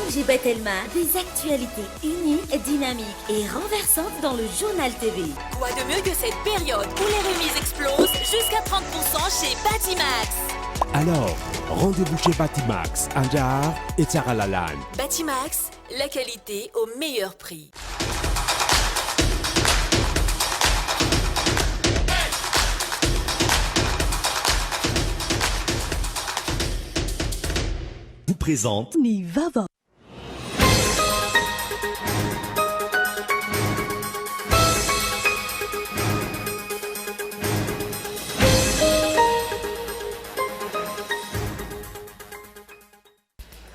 ONG Bethelma, des actualités uniques, dynamiques et renversantes dans le journal TV. Quoi de mieux que cette période où les remises explosent jusqu'à 30% chez Batimax. Alors, rendez-vous chez Batimax, Anjar et Tsaralalan. Batimax, la qualité au meilleur prix. Vous présente Nivava.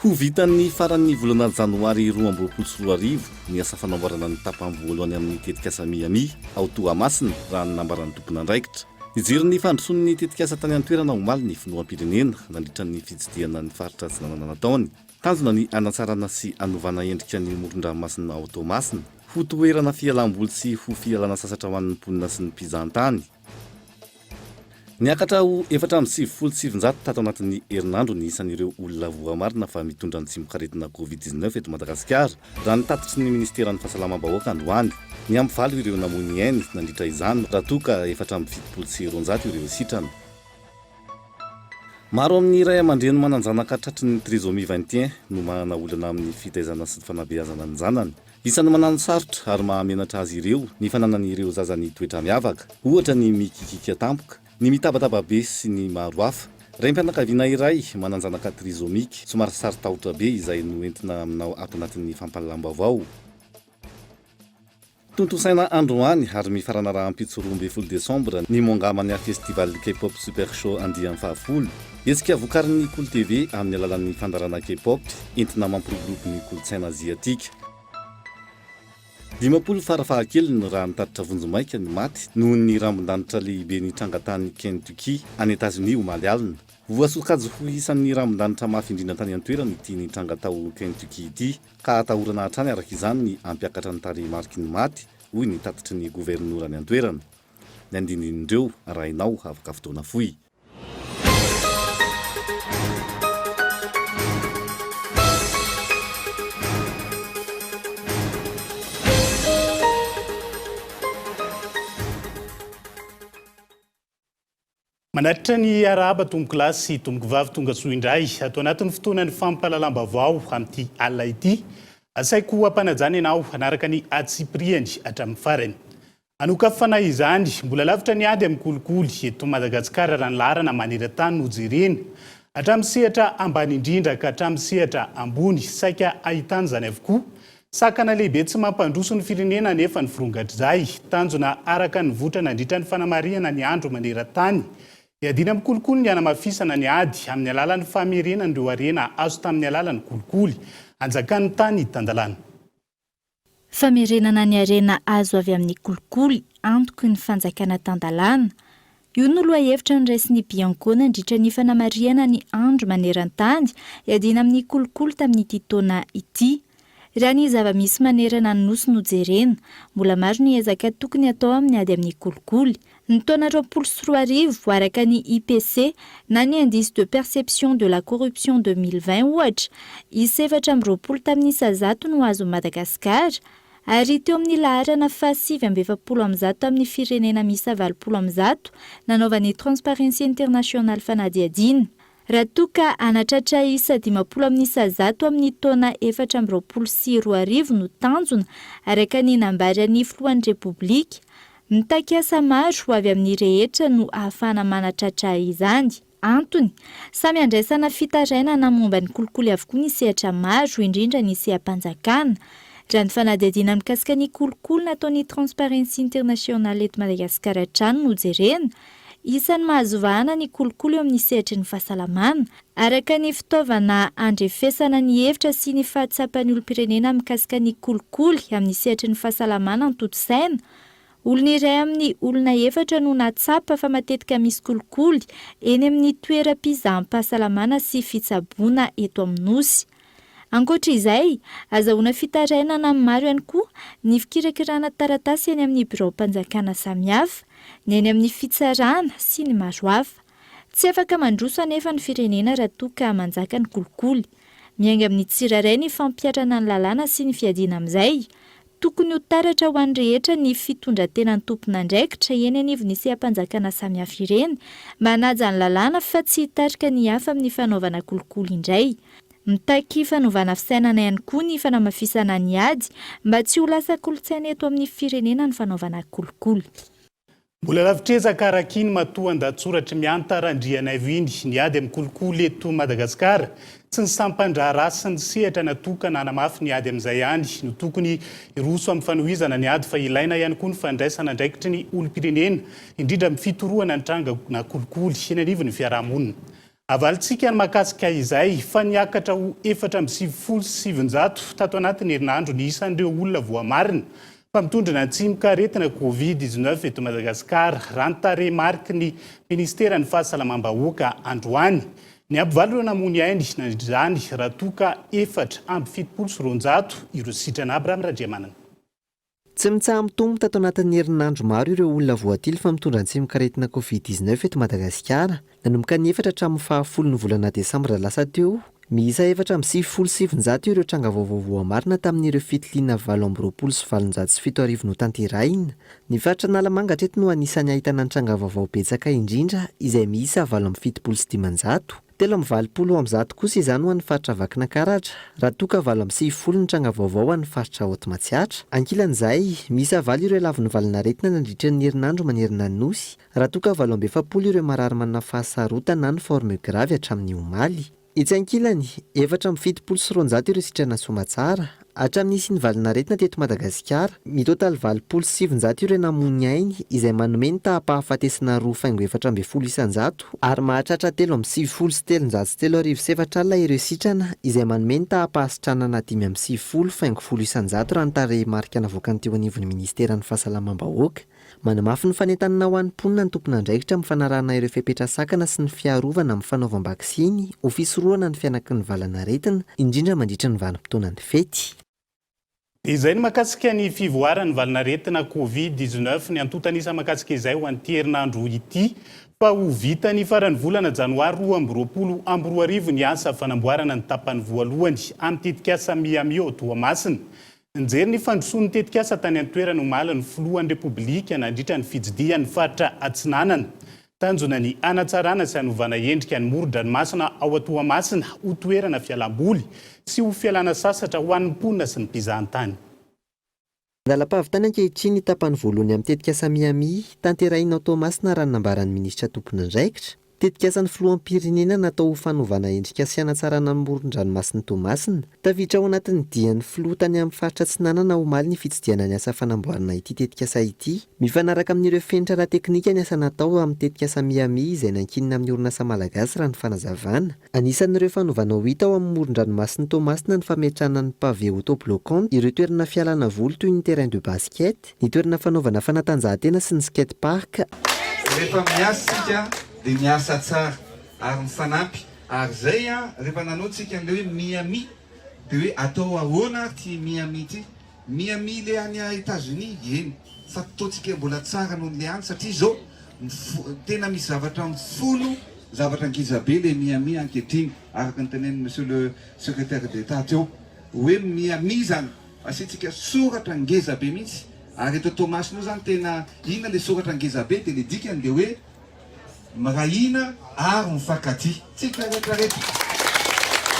Ho vitan'ny faran'ny volana janoary 2024 ny asa fanamboarana ny tapany voalohany amin'ny tetikasa Miami ao Toamasina raha ny nambaran'ny tompona andraikitra. Nijery ny fandrosoan'ny tetikasa tany an-toerana omaly ny finoam-pirenena nandritra ny fitsidiana ny faritra tsy nanana nataony. Tanjona ny anatsarana sy anovana endrika ny moron-dranomasina ao Toamasina, ho toerana fialam-boly sy ho fialana sasatra ho an'ny mponina sy ny mpizahantany. Niakatra ho 477 tato anatin'ny herinandro ny isan'ireo olona voamarina fa mitondra ny tsimokaretina Covid-19 eto Madagasikara raha nitatitry ny Ministeran'ny Fahasalamam-bahoaka androany. Ny ampivaly ireo namony ainy nandritra izany raha toa ka 470 ireo sitrana. Maro amin'ny ray aman-dreny mananjanaka tratry ny trisomie 21 no manana olana amin'ny fitaizana sy fanabeazana ny zanany. Isan'ny manano sarotra ary mahamenatra azy ireo ny fananan'ireo zazany toetra miavaka, ohatra ny mikikika tampoka, ny mitabataba be sy ny maro hafa. Raim-pianakaviana iray mananjanaka trisomika somary sarotahotra be izay no entina aminao ato anatin'ny fampalalam-baovao. Tontosaina androany ary mifarana raha ampitsy 12 Desambra ny mongamany festival K-pop Super Show andian'ny fahafolo. Etsika vokarin'ny Cool TV amin'ny alalan'ny fandarana K-pop entina mampiroborobo ny kolotsaina aziatika. 50 farafahakeliny raha nitatitra vonjomaika ny maty noho ny rambondanitra lehibe ny trangatany Kentucky any États-Unis omaly alina. Voasokajy ho isan'ny rambondanitra mafy indrindra tany an-toerana ity ny trangatao Kentucky ity ka atahorana hatrany araka izany ny ampiakatra ny tarehimariky ny maty hoy ny tatitry ny governorany an-toerana. Ny andinindreo rainao afaka fotoana fohy. Manatitra ny araba tomboko lasy sy tomboko vavy tonga soa indray atao anatin'ny fotoanany fampahalalam-baovao amin'ity alina ity. Asaiko hampanajana ianao hanaraka ny atsipriany hatramin'ny farany. Anokafana izany mbola lavitra ny ady amin'ny kolikoly eto Madagasikara raha ny laharana maneran-tany no jerena. Hatramin'ny sehatra ambany indrindra ka hatramin'ny sehatra ambony saika ahitana izany avokoa. Sakana lehibe tsy mampandroso ny firenena nefa ny firongadrizay. Tanjona araka ny votra nandritra ny fanamarihana ny andro maneran-tany. Iadina amin'ny kolikoly ny anamafisana ny ady amin'ny alalan'ny famerenana ireo arena azo tamin'ny alalan'ny kolikoly anjakan'ny tany tandalana. Famerenana ny arena azo avy amin'ny kolikoly antoky ny fanjakana tandalana. Io no lohahevitra niraisin'ny Bianco nandritra ny fanamarihana ny andro maneran-tany iadina amin'ny kolikoly tamin'ity taona ity. Raha ny zava-misy manerana ny nosy no jerena, mbola maro ny ezaka tokony atao amin'ny ady amin'ny kolikoly. Ny taona 2024 araka ny IPC na ny indice de perception de la corruption 2020 ohatra, isy 720 tamin'ny 100 no azo Madagasikara, ary teo amin'ny laharana fa 720 amin'ny firenena misy 70 nanaovan'ny Transparency International fanadihadiana. Raha toa ka anatratra isa 50 amin'ny 100 amin'ny taona 2024 no tanjona araka ny nambaran'ny filohan'ny Repoblika. Mitakasa maro avy amin'ny rehetra no ahafana manatratra izany. Antony, samy andraisana fitarainana momba ny kolikoly avokoa ny sehatra maro indrindra ny seham-panjakana. Raha ny fanadihadiana mikasika ny kolikoly nataon'ny Transparency International eto Madagasikara hatrany no jerena, isan'ny mahazo vahana ny kolikoly eo amin'ny sehatry ny fahasalamana araka ny fitaovana andrefesana ny hevitra sy ny fahatsapany olom-pirenena mikasika ny kolikoly amin'ny sehatry ny fahasalamana antoto-saina. Olona iray amin'ny olona efatra no natsapa fa matetika misy kolikoly eny amin'ny toeram-pizaha-pahasalamana sy fitsaboana eto amin'ny nosy. Ankoatra izay, azahoana fitarainana maro ihany koa ny fikirakirana taratasy eny amin'ny birao-panjakana samihafa, ny eny amin'ny fitsarana sy ny maro hafa. Tsy afaka mandroso anefa ny firenena raha toa ka manjaka ny kolikoly. miainga amin'ny tsiraray ny fampiatrana ny lalàna sy ny fiadiana amin'izay tokony ho taratra ho an'ny rehetra ny fitondrantenan'ny tompon'andraikitra eny anivo ny seha-mpanjakana samihafa ireny manaja ny lalàna fa tsy hitarika ny hafa amin'ny fanaovana kolokolo indray mitaky fanovana fisainana ihany koa ny fanamafisana ny ady mba tsy ho lasa kolontsaina eto amin'ny firenena ny fanaovana kolokolo. Mbola lavitrezaka arakiny matoan-datsoratra miantarandriana iny ny ady amin'ny kolokolo eto Madagasikara tsy ny sampandrara sy ny sehatra natokana hanamafy ny ady amin'izay ihany no tokony iroso amin'ny fanohizana ny ady fa ilaina ihany koa ny fandraisana andraikitry ny olom-pirenena indrindra amin'ny fitorohana ny trangana kolokolo eny anivon'ny fiarahamonina. Avalitsika ny makasika izay fa niakatra ho 4,700 tato anatin'ny herinandro ny isan'ireo olona voamarina fa mitondrina antsimoka aretina Covid-19 eto Madagasikara raha nitarehimarika ny Ministeran'ny Fahasalamam-bahoaka androany. Ny ampivaly ireo namony ainy izany raha toka 4,700 ireo sitrana Abraham Randriamanana. Tsy mitsaha mitombo tato anatin'ny herinandro maro ireo olona voatily fa mitondra antsimoka aretina Covid-19 eto Madagasikara nanomboka ny 4 hatramin'ny 10 volana Desambra lasa teo. Miisa 4,700 ireo tranga vaovao voamarina tamin'ireo fitiliana 7 sy 707 arivo tanterahina. Ny faritra Analamanga teto no anisany ahitana ny tranga vaovao betsaka indrindra izay miisa 7,700. 3,20 kosa izany ho an'ny faritra Vakinankaratra, raha toka 7,70 ny tranga vaovao an'ny faritra Otmatsiatra. Ankilan'izay, miisa 9 ireo lavin'ny valinaretina nandritra ny herinandro manerana ny nosy, raha toka 7,70 ireo marary manana fahasarotana ny forme grave hatramin'ny omaly. Itsy ankilany, 4,70 ireo sitrana somatsara, hatramin'isy ny valinaretina teto Madagasikara, mitotaly 7,700 ireo namony ainy izay manome ny tahapahafatesina 2,4 isanjato ary mahatratra 3,773 ireo sitrana izay manome ny tahapahasitranana 5,7 isanjato raha nitarehimarika navoakany teo anivon'ny Ministeran'ny Fahasalamam-bahoaka. Manamafy ny fanentanana ho an'ny mponina ny tompon'andraikitra amin'ny fanarahana ireo fepetra-sakana sy ny fiarovana amin'ny fanaovam-baksiny ho fisorohana ny fianaky ny valanaretina indrindra mandritra ny vanim-potoanan'ny fety. Izay ny makasika ny fivoaran'ny valinaretina Covid-19 ny antotanisa makasika izay ho an'ity herinandro ity fa ho vita ny faran'ny volana Janoary 2020 ny asa fanamboarana ny tapany voalohany amin'ny tetikasa Miami ao Toamasina. Nijery ny fandrosoan'ny tetikasa tany an-toerana omaly ny filohan'ny Repoblika nandritra ny fitsidihan'ny faritra Atsinanana. Tanjona ny anatsarana sy hanovana endrika ny moron-dranomasina ao Toamasina ho toerana fialamboly sy ho fialana sasatra ho an'ny mponina sy ny mpizahan-tany. Andalam-pahavitany ankehitriny ny tapany voalohany amin'ny tetikasa Miami tanterahina ao Toamasina raha nambaran'ny minisitra tompon'andraikitra. Tetikasan'ny filoham-pirenena natao ho fanovana endrika sy hanatsarana ny moron-dranomasina Toamasina. Tafiditra ao anatin'ny dian'ny filoha tany amin'ny faritra Atsinanana omaly ny fitsidihana ny asa fanamboarana ity tetikasa ity. Mifanaraka amin'ireo fenitra ara-teknika ny asa natao amin'ny tetikasa Miami izay nankinina amin'ny orinasa malagasy raha ny fanazavana. Anisan'ireo fanovana ho hita ao amin'ny moron-dranomasina Toamasina ny fametrahana ny pavé autobloquant, ireo toerana fialana voly toy ny terrain de basket, ny toerana fanaovana fanatanjahantena sy ny skate park. Rehefa miasa dia miasa tsara ary mifanampy ary zay rehefa nanaotsika le hoe Miami dia hoe atao ahoana ty Miami ty. Miami le any États-Unis eny fa totsika mbola tsara noho le any satria zao tena misy zavatra mifono zavatra ngizabe le Miami ankehitriny araka ny tenen'ny monsieur le secrétaire d'État teo hoe Miami zany asitsika soratra ngezabe mihitsy ary eto Toamasina zany tena ina le soratra ngezabe dia le dikany le hoe marahina ary mifankaty tsika rehetrarehetra.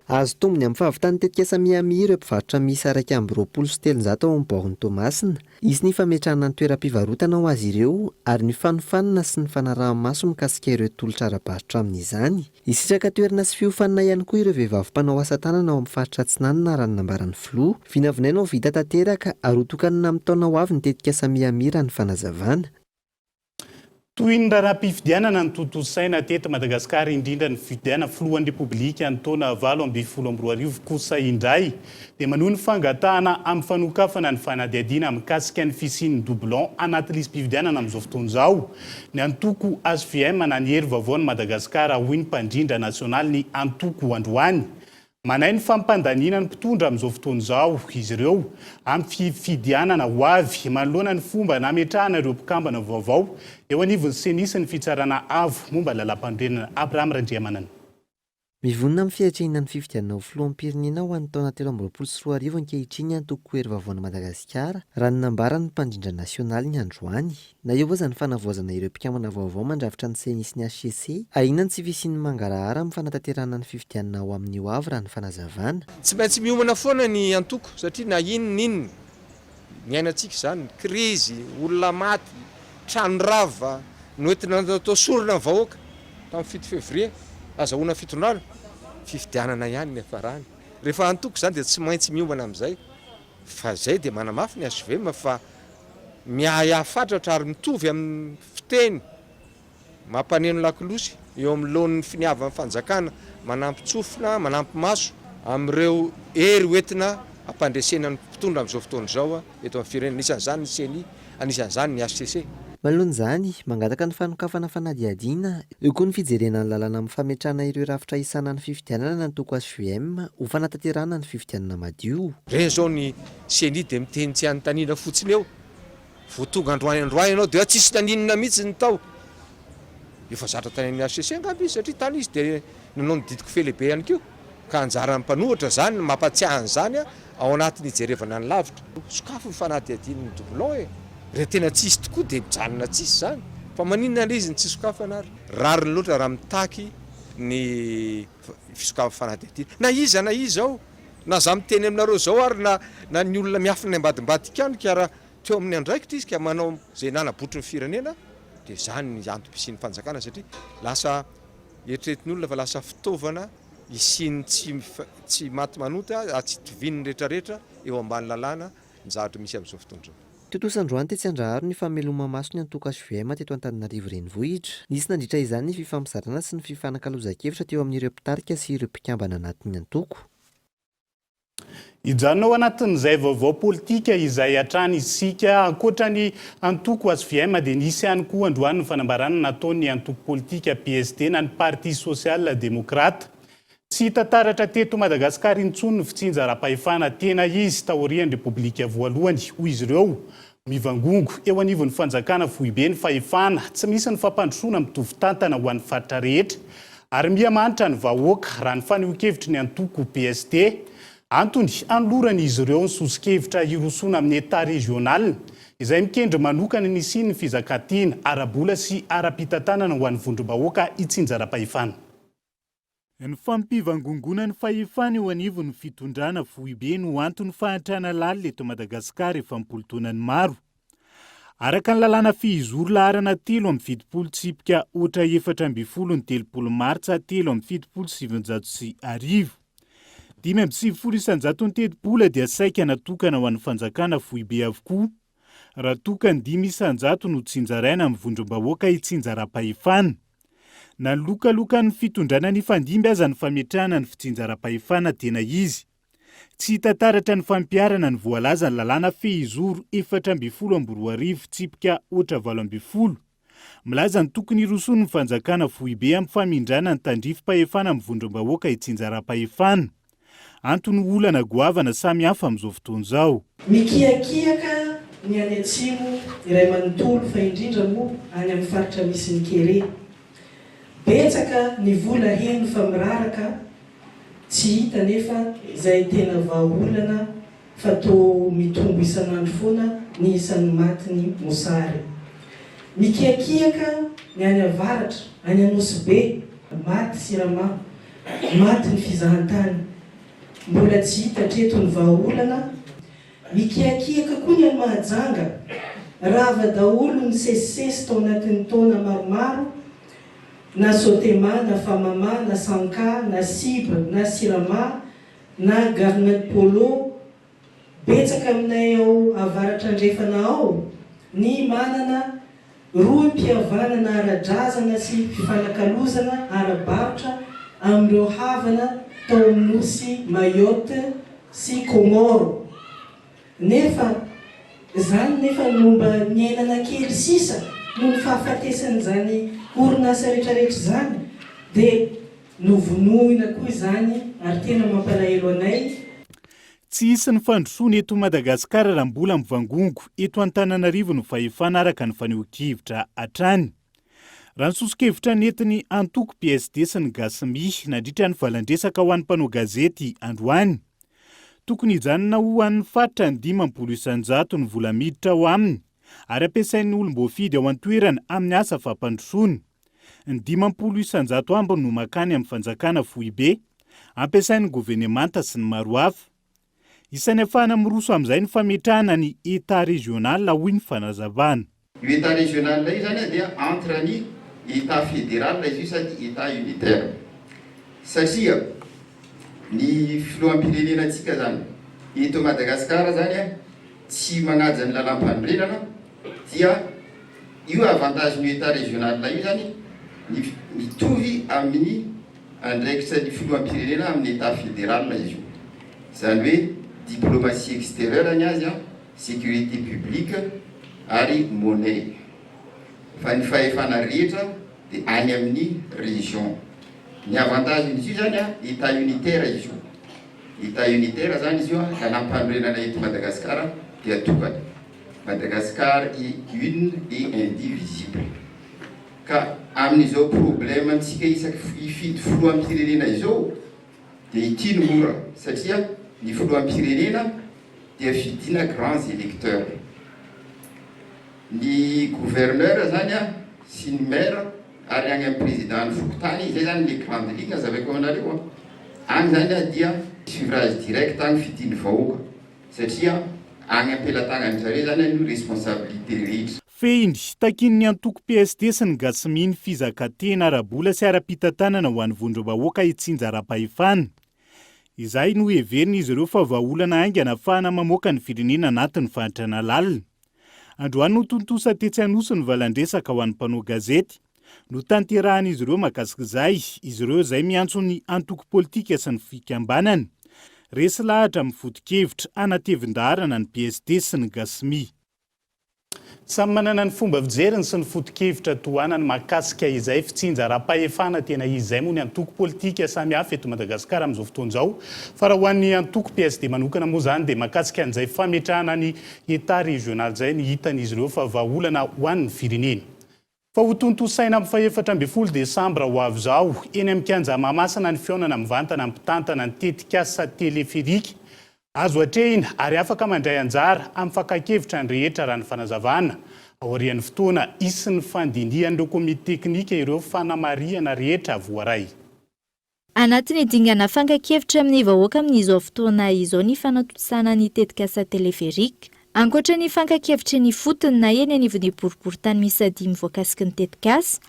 Azo tombony amin'ny fahavitany tetikasa Miami ireo mpivarotra miisa 2,700 ao amin'ny borony Toamasina. Izy ny fametrahana ny toeram-pivarotana ho azy ireo ary ny fanofanana sy ny fanaraha-maso mikasika ireo tolotra ara-barotra amin'izany. Isitraka toerana sy fiofanana ihany koa ireo vehivavy mpanao asa tanana ao amin'ny faritra Atsinanana raha ny nambaran'ny filoha. Vinavinaina ho vita tanteraka ary ho tokanana amin'ny taona ho avy ny tetikasa Miami raha ny fanazavana. Toy ny raharaham-pifidianana ny tontolo saina teto Madagasikara indrindra ny fifidiana filohan'ny Repoblika ny taona 2012 kosa indray dia manohy ny fangatahana amin'ny fanokafana ny fanadihadiana mikasika ny fisian'ny doublon anaty lisam-pifidianana amin'izao fotoana izao. Ny antoko HVM nanihery vaovao ny Madagasikara hoy ny mpandrindra nasionaly ny antoko androany. Manay ny fampandaniana ny mpitondra amin'izao fotoana izao izy ireo amin'ny fifidianana ho avy manoloana ny fomba nametrahana ireo mpikambana vaovao eo anivon'ny senisy ny fitsarana avo momba lalam-pandrenana Abraham Randriamanana. Mivonona amin'ny fiatrehana ny fifidianana ho filoham-pirenena ho an'ny taona 2024 ankehitriny antoko hery vavoana Madagasikara raha ny nambarany mpandrindra nasionaly ny androany. Na eo aza ny fanavoazana ireo mpikambana vaovao mandrafitra ny CENI sy ny HCC, ainany tsy visian'ny mangarahara amin'ny fanatanterahana ny fifidianana ao amin'ny ho avy raha ny fanazavana. Tsy maintsy miomana foana ny antoko satria na inona miainantsika izany, krizy, olona maty, trano rava, noentina natao sorona ny vahoaka tamin'ny 7 février, azahoana fitondrana, fifidianana ihany ny afarany. Rehefa antoko izany dia tsy maintsy miomana amin'izay. Fa izay dia manamafy ny HVM fa miahafatratra ary mitovy amin'ny fiteny mampaneno lakilosy eo amin'ny lohan'ny finiavan'ny fanjakana, manampy tsofina, manampy maso amin'ireo hery hoentina ampandresena ny mpitondra amin'izao fotoana izao eto amin'ny firenena. Anisan'izany ny CENI, anisan'izany ny HCC. Manoloan'izany, mangataka ny fanokafana fanadihadiana, eo koa ny fijerena ny lalàna amin'ny fametrahana ireo rafitra isana ny fifidianana na antoko HVM ho fanatanterahana ny fifidianana madio. Ireny zao ny CENI dia miteny tsy anontaniana fotsiny eo. Vao tonga androany ianao dia tsisy taninina mihitsy ny tao. Efa zatra tany amin'ny HCC angamba izy satria tany izy dia nanao ny didiko felehibe ihany koa. Ka anjaran'ny mpanohitra zany mampatsiahany zany ao anatin'ny ijerevana ny lavitra. Sokafo ny fanadihadian'ny doublon Raha tena tsisy tokoa dia mijanona tsisy zany. Fa maninona ilay izy ny tsy sokafana ary? Rariny loatra raha mitaky ny fisokafana fanadihadiana. Na izy ao, na za miteny aminareo zao ary na ny olona miafina ambadimbadika any ka raha teo amin'ny andraikitra izy ka manao izay nanabotry ny firenena, dia izany ny antom-pisian'ny fanjakana satria lasa eritreretin'ny olona fa lasa fitaovana isiany tsy maty manota, tsy toviany rehetrarehetra eo ambany lalàna ny zavatra misy amin'izao fotoana izao. Totosandroany tetsy Andraharo ny fameloma maso ny antoko HVM teto Antananarivo renivohitra. Nisy nandritra izany ny fifampizaranana sy ny fifanankalozan-kevitra teo amin'ireo mpitarika sy ireo mpikambana anatin'ny antoko. Ijanona ao anatin'izay vaovao politika izay hatrany isika ankoatra ny antoko HVM dia nisy ihany koa androany ny fanambarana nataon'ny antoko politika PSD na ny Parti Social Démocrate. Tsy hita taratra teto Madagasikara intsony ny fitsinja ara-pahefana tena izy taorian'ny Repoblika voalohany. Hoy izy ireo mivangongo eo anivon'ny fanjakana foibe ny fahefana, tsy misy ny fampandrosoana mitovy tantana ho an'ny faritra rehetra ary mihamanitra ny vahoaka raha ny fanehoan-kevitry ny antoko PSD. Antony anlorany izy ireo ny sosikevitra hirosoana amin'ny État régional izay mikendry manokana ny siny ny fizakatiana arabola sy ara-pitantanana ho an'ny vondrom-bahoaka hitsinja ara-pahefana. Ny fampivangongona ny fahefana eo anivon'ny fitondrana foibe no antony fahantrana lalina eto Madagasikara efa mipolotona ny maro. Araka ny lalàna fihizoro laharana 3 amin'ny fitopolo tsipika otra 4 ny 30 martsa 3 amin'ny fitopolo 700 5,730 dia saika natokana ho an'ny fanjakana foibe avokoa. Raha tokany 500 no tsinjaraina amin'ny vondrom-bahoaka hitsinja ara-pahefana. Na lokalokan'ny fitondrana ny fandimby aza ny fametrahana ny fitsinja ara-pahefana tena izy. Tsy hita taratra ny fampiarana ny voalaza ny lalàna fehizoro 412 tsipika otra 7. Milaza ny tokony hirosoana ny fanjakana foibe amin'ny famindrana ny tandrifim-pahefana amin'ny vondrom-bahoaka hitsinja ara-pahefana. Antony olana goavana samy hafa amin'izao fotoana izao. Mikiakiaka ny any atsimo iray manontolo fa indrindra moa any amin'ny faritra misy ny kere. Betsaka ny vola heno fa miraraka tsy hita nefa izay tena vahaolana fa to mitombo isan'andro foana ny isan'ny matiny mosary. Mikiakiaka ny any avaratra, any Anosy maty Sirama, maty ny fizahantany. Mbola tsy hita treto ny vahaolana. Mikiakiaka koa ny Mahajanga, rava daholo ny sesisesy tao anatin'ny taona maromaro, na Sotema, na Famama, na Sanka, na Sibre, na Sirama, na Garnet Polo. Betsaka aminay ao avaratra andrefana ao, ny manana roa mpihavanana ara-drazana sy fifanakalozana ara-barotra amin'ireo havana tao Nosy, Mayotte sy Komoro. Nefa zany nefa nomba miainana kely sisa no ny fahafatesan'izany orinasa rehetrarehetra zany dia novonoina koa izany ary tena mampalahelo anay. Tsy hisy ny fandrosoana eto Madagasikara raha mbola mivangongo eto Antananarivo ny fahefana araka ny fanehoan-kevitra hatrany. raha ny soso-kevitra netiny antoko PSD sy ny Gasmi nandritra ny valandresaka ho an'ny mpanao gazety androany. Tokony hijanona ho an'ny faritra ny 5 isanjato ny vola miditra ao aminy, ary ampiasain'ny olom-boafidy ao an-toerana amin'ny asa fampandrosoana. Ny 5 isanjato ambiny no makany amin'ny fanjakana Foibe, ampiasain'ny governemanta sy ny maro hafa. Isan'ny ahafahana miroso amin'izay ny fametrahana ny état régional hoy ny fanazavana. Io état régional io zany dia entre ny état fédéral izy io sady état unitaire. Satria ny filoham-pirenenantsika zany eto Madagasikara zany tsy magnaja ny lalam-panorenana, dia io avantage ny état régional io zany mitovy amin'ny andraikitra ny filoham-pirenena amin'ny état fédéral izy io. Zany hoe diplomatie extérieure ny azy, sécurité publique ary monnaie. Fa ny fahefana rehetra dia any amin'ny région. Ny avantage izy io zany état unitaire izy io. État unitaire zany izy io lalam-panorenana eto Madagasikara dia tokana. Madagascar est une et indivisible. Ka amin'izao problème antsika isaky ifidy filoham-pirenena izao dia ity no mora, satria ny filoham-pirenena dia fidina grands électeurs. Ny gouverneur zany sy ny maire ary agny amin'ny président ny fokotany, izay zany le grande ligne azavaiko aminareo. Agny zany dia suffrage direct agny fidiny vahoaka, satria agny am-pelatagnan zareo zany no responsabilité rehetra. Fehindry takin'ny antoko PSD sy ny Gasmi ny fizakantena ara-bola sy ara-pitantanana ho an'ny vondrom-bahoaka itsinja ara-pahefana. Izay no heverina izy ireo fa vahaolana aingana ahafahana mamoaka ny firenena anatin'ny fahantrana lalina. Androany no tontosa tetsy anoso ny valandresaka ho an'ny mpanao gazety. No tanterahan'izy ireo mahakasika izay, izy ireo izay miantso ny antoko politika sy ny fikambanana. Resy lahatra amin'ny foto-kevitra anatevin-darana ny PSD sy ny Gasmi. Samy manana ny fomba fijeriny sy ny foto-kevitra tohanany mahakasika izay fitsinja ara-pahefana tena izay moa ny antoko politika samy hafa eto Madagasikara amin'izao fotoana izao. Fa raha ho an'ny antoko PSD manokana moa zany dia mahakasika an'izay fametrahana ny état régional izay ny hitan'izy ireo fa vahaolana ho an'ny firenena. Fa ho tontosaina amin'ny 14 Desambra ho avy izao, eny amin'ny kianja Mahamasina ny fihaonana mivantana mpitantana ny tetikasa teleférika. Azo hatrehina ary afaka mandray anjara amin'ny fakakevitra ny rehetra raha ny fanazavana. Aorian'ny fotoana isy ny fandinihan'ireo komite teknika ireo fanamariana rehetra voaray. Anatin'ny dingana fankakevitra amin'ny vahoaka amin'izao fotoana izao ny fanatosana ny tetikasa teleférika. Ankoatra ny fankakevitra ny fotony na eny anivon'ny boriboritany misy 5 voakasiky ny tetikasa,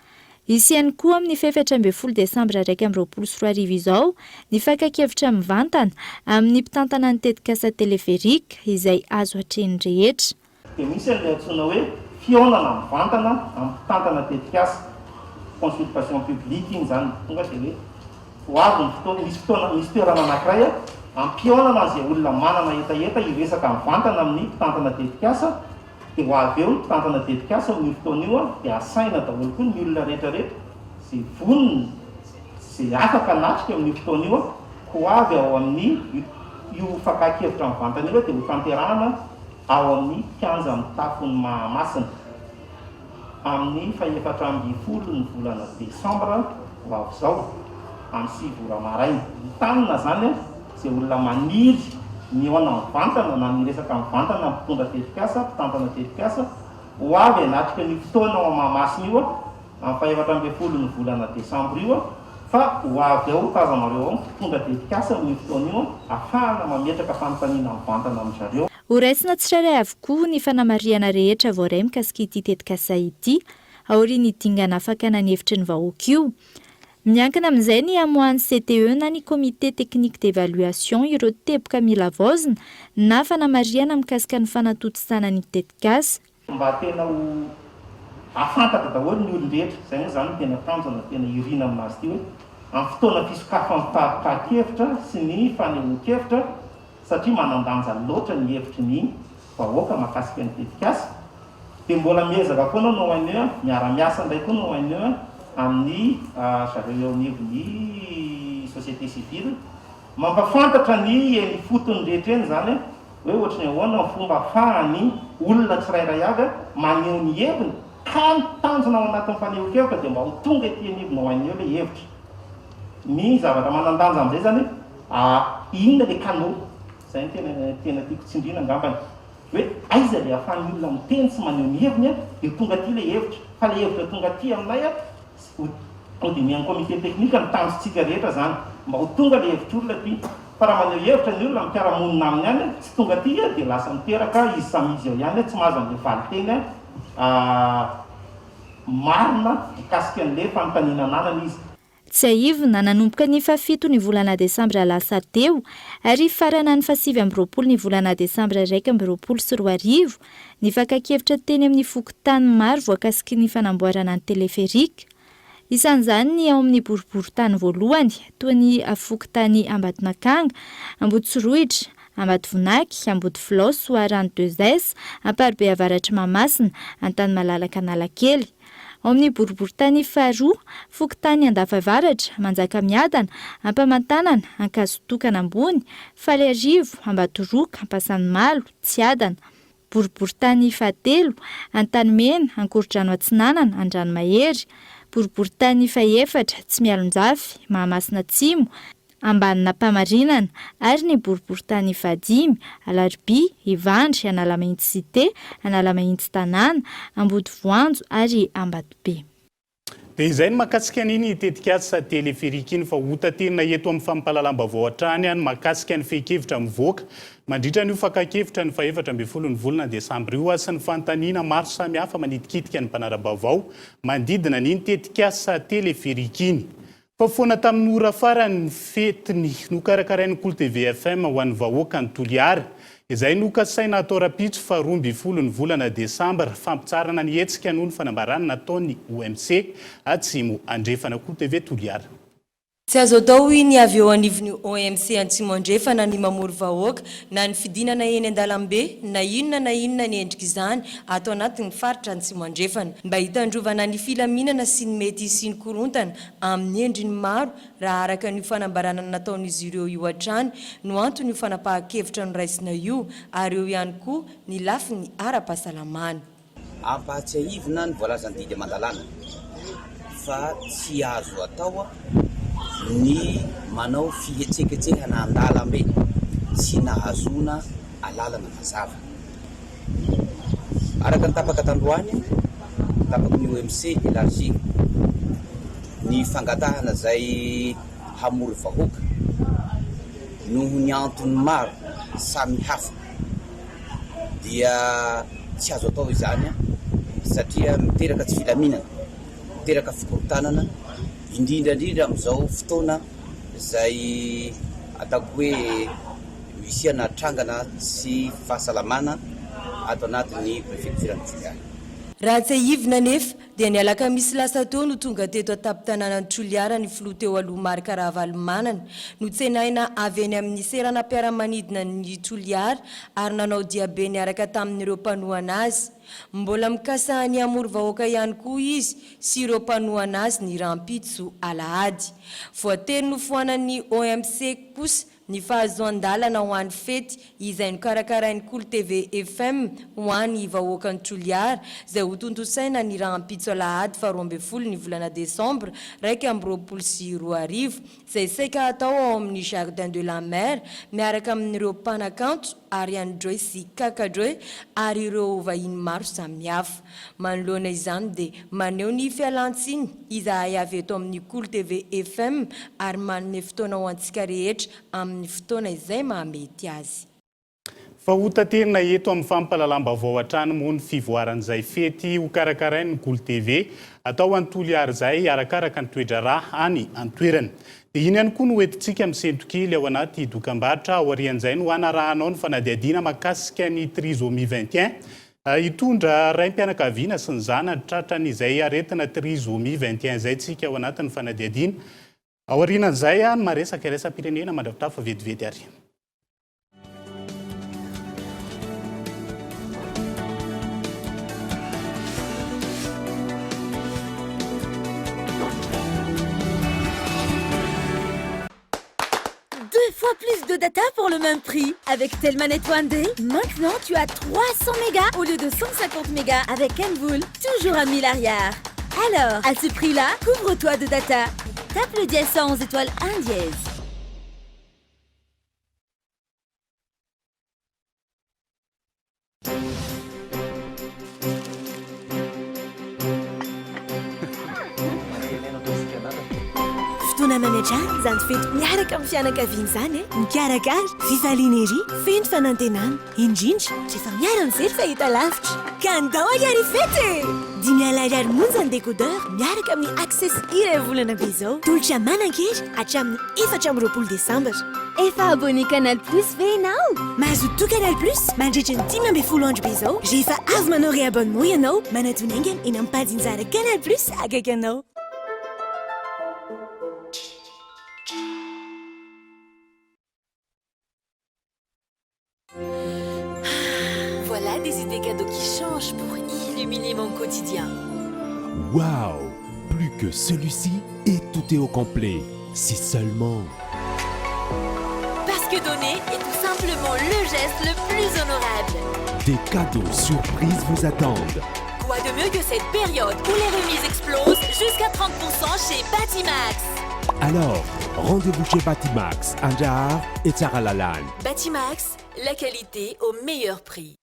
isy ihany koa amin'ny 17 Desambra 2024 izao ny fankakevitra mivantana amin'ny mpitantana ny tetikasa teleférika izay azo hatreny rehetra. Dia misy ilay antsoina hoe fihaonana mivantana amin'ny mpitantana tetikasa, consultation publique iny zany, tonga dia hoe ho avy ny fotoana misy toerana anankiray ampihaonana izay olona manana etaeta hiresaka mivantana amin'ny mpitantana tetikasa. Dia ho avy eo ny mpitantana tetikasa amin'ny fotoana io dia asaina daholo koa ny olona rehetrarehetra izay voniny izay afaka natrika amin'ny fotoana io ho avy ao amin'ny io fakakevitra mivantana io dia ho tanterahana ao amin'ny kianja amin'ny tafon'ny Mahamasina amin'ny 14 ny volana Desambra ho avy izao amin'ny 7 ora maraina. Tanana zany izay olona maniry mihaona mivantana na miresaka mivantana mpitondra tetikasa, mpitantana tetikasa ho avy anatrika ny fotoana ao Mahamasina io amin'ny 14 ny volana Desambra io, fa ho avy ao tazanareo ao mpitondra tetikasa amin'ny fotoana io ahafahana mametraka fanontaniana mivantana amin'ny zareo. Ho raisina tsirairay avokoa ny fanamariana rehetra voaray mikasika ity tetikasa ity, aorian'ny dingana fakana ny hevitry ny vahoaka io. Miankina amin'izay ny amohan'ny CTE na ny comité technique d'évaluation ireo teboka mila vaozina na fanamariana mikasika ny fanatotosana ny tetikasa. Mba tena ho afantaka daholo ny olon-drehetra, izay moa zany tena tanjona tena irina aminazy ity hoe amin'ny fotoana fisokafan'ny takakevitra sy ny fanehoan-kevitra, satria manandanja loatra ny hevitry ny vahoaka mahakasika ny tetikasa. Dia mbola miezaka foana no aneo miara-miasa indray koa no aneo amin'ny zareo anivon'ny société civile mampafantatra ny fotony rehetra eny zany hoe ohatry ny ahoana ny fomba ahafahany olona tsirairay avy maneho ny heviny tanjona ao anatin'ny fanehonkevitra dia mba ho tonga ety anivonao any eo ilay hevitra. Ny zavatra manan-danja amin'izay zany inona le canaux zay tena tiako tsindriana angambany hoe aiza le ahafahan'ny olona miteny sy maneho ny heviny dia tonga aty ilay hevitra fa ilay hevitra tonga aty aminay hodinian'ny comité teknika ny tanjontsika rehetra zany mba ho tonga le hevitra olona aty fa raha maneho hevitra ny olona mipiaramonina aminy any tsy tonga aty dia lasa miteraka izy samizy ao ihany tsy mahazo an'le valiteny marina mikasika an'le fanontaniana ananana izy. Tsy aivona nanomboka ny 7 ny volana desambra lasa teo ary farana ny 8 ny volana desambra 2024 ny fakakevitra teny amin'ny fokotany maro voakasiky ny fanamboarana ny teleferika. Isan'izany ny ao amin'ny boriboritany voalohany toy ny fokotany Ambatonakanga, Ambotsiroitra, Ambatovinaky, Ambodifilao, Soarano 2S, Amparibe avaratra Mahamasina, Antany Malalaka Analakely. Ao amin'ny boriboritany faharoa, fokotany Andafavaratra, Manjakamiadana, Ampamantanana, Ankazotokana ambony, Faliarivo, Ambatoroka, Ampasanimalo, Tsiadana. Boriboritany fahatelo, Antanimena, Ankorondrano Atsinanana, Andranomahery. Boriboritany fahaefatra, Tsimialonjafy, Mahamasina Atsimo, Ambanina Pamarinana ary ny boriboritany fahadimy, Alariby, Ivandry, Analamahintsy Cité, Analamahintsy Tanàna, Ambodivoanjo ary Ambatobe. Dia izay ny makasika an'iny tetika asa teleferika iny fa hotaterina eto amin'ny fampahalalam-baovao hatrany any makasika ny fehi-kevitra mivoaka mandritra ny fakakevitra ny 14 ny volana desambra io sy ny fantaniana maro samihafa manidikitika ny mpanara-baovao mandidina n'iny tetika asa teleferika iny. Fa foana tamin'ny ora farany fetiny nokarakarain'ny Cool TV FM ho an'ny vahoaka ny Toliara. Izay nokasaina atao rapitso fa 12 ny volana desambra fampitsarana ny hetsika noho ny fanambarana nataon'ny OMC Atsimo Andrefana Cool TV Toliara. Tsy azo atao ny avy eo anivon'ny OMC Atsimo Andrefana ny mamory vahoaka na ny fidinana eny an-dalambe na inona ny endrika izany atao anatin'ny faritra Atsimo Andrefana mba hitandrovana ny filaminana sy ny mety sy ny korontana amin'ny endriny maro raha araka ny fanambarana nataon'izy ireo io hatrany no antony io fanapahan-kevitra no raisina io ary eo ihany koa ny lafiny ara-pahasalamana. Ampahatsiahivina ny voalazany didy mandalana fa tsy azo atao ny manao fihetseketsehana an-dalambe sy nahazona alalana mazava. Araka ny tapaka tandroany, tapaka ny OMC élargi ny fangatahana zay hamory vahoaka noho ny antony maro samy hafa dia tsy azo atao izany satria miteraka tsy filaminana, miteraka fikorontanana indrindra amin'izao fotoana zay ataoko hoe misy trangana sy fahasalamana ato anatin'ny prefecture-ny Toliara. Raha tsy ahivina nefa dia ny alakamisy lasa teo no tonga teto atapy-tanànan'ny Toliara ny filoha teo aloha Marika Ravalomanana no tsenaina avy eny amin'ny serana mpiara-manidina ny Toliara ary nanao diabe ny araka tamin'ireo mpanohana azy. Mbola mikasahany amory vahoaka ihany koa izy sy ireo mpanohana azy ny rampitso alahady. Voatery no foanan'ny OMC kosa ny fahazoan-dalana ho an'ny fety izay nokarakarain'ny Cool TV FM ho an'ny vahoaka ny Toliara izay ho tontosaina ny rampitso alahady fa 12 ny volana desambra 2024 izay saika atao ao amin'ny Jardin de la Mer miaraka amin'ireo mpanakanto Ariane Joy sy Kaka Joy ary ireo vahiny maro samihafa. Manoloana izany dia maneho ny fialantsiny izay avy eto amin'ny Cool TV FM ary manome fotoana ho antsika rehetra amin'ny fotoana izay mahamety azy. Fa hotaterina eto amin'ny fampahalalam-baovao hatrany moa ny fivoaran'izay fety ho karakarain'ny Cool TV atao any Toliara izay arakaraka ny toedrarà any an-toerana. Dia iny ihany koa no entintsika misentokely ao anaty dokam-barotra ao arian'izay no hanarahanao ny fanadihadiana makasika ny trisomie 21 hitondra raim-pianakaviana sy ny zanany tratran'izay aretina trisomie 21 izay tsika ao anatin'ny fanadihadiana. Ao arian'izay ny maresaka raisam-pirenena mandrafitra vetivety ary. 2 fois plus de data pour le même prix. Avec Telmanet One Day, maintenant tu as 300 mégas au lieu de 150 mégas avec Envoul, toujours à 1000 arrière. Alors, à ce prix-là, couvre-toi de data. Tape le dièse 111 étoile 1 dièse. Fotoana manatrany izany fety miaraka amin'ny fianakaviana izany mikarakara fifaliana ery feno fanantenana indrindra rehefa miara-mijery fahita lavitra ka andao ahary fety 5,000 monja ny décodeur miaraka amin'ny access iray volana be izao tolotra manan-kery hatramin'ny 4 Desambra. Efa abonné Canal Plus ve ianao? Mazoto Canal Plus mandritra ny 12 andro be izao rehefa avy manao réabonnement ianao manatona aingana eny amin'ny pajinjara Canal Plus akaiky anao. Voilà des idées cadeaux qui changent pour illuminer mon quotidien. Waouh! Plus que celui-ci et tout est au complet. Si seulement... Parce que donner est tout simplement le geste le plus honorable. Des cadeaux surprises vous attendent. Quoi de mieux que cette période où les remises explosent jusqu'à 30% chez Batimax. Alors, rendez-vous chez Batimax, Anjar et Tsaralalan. Batimax, la qualité au meilleur prix.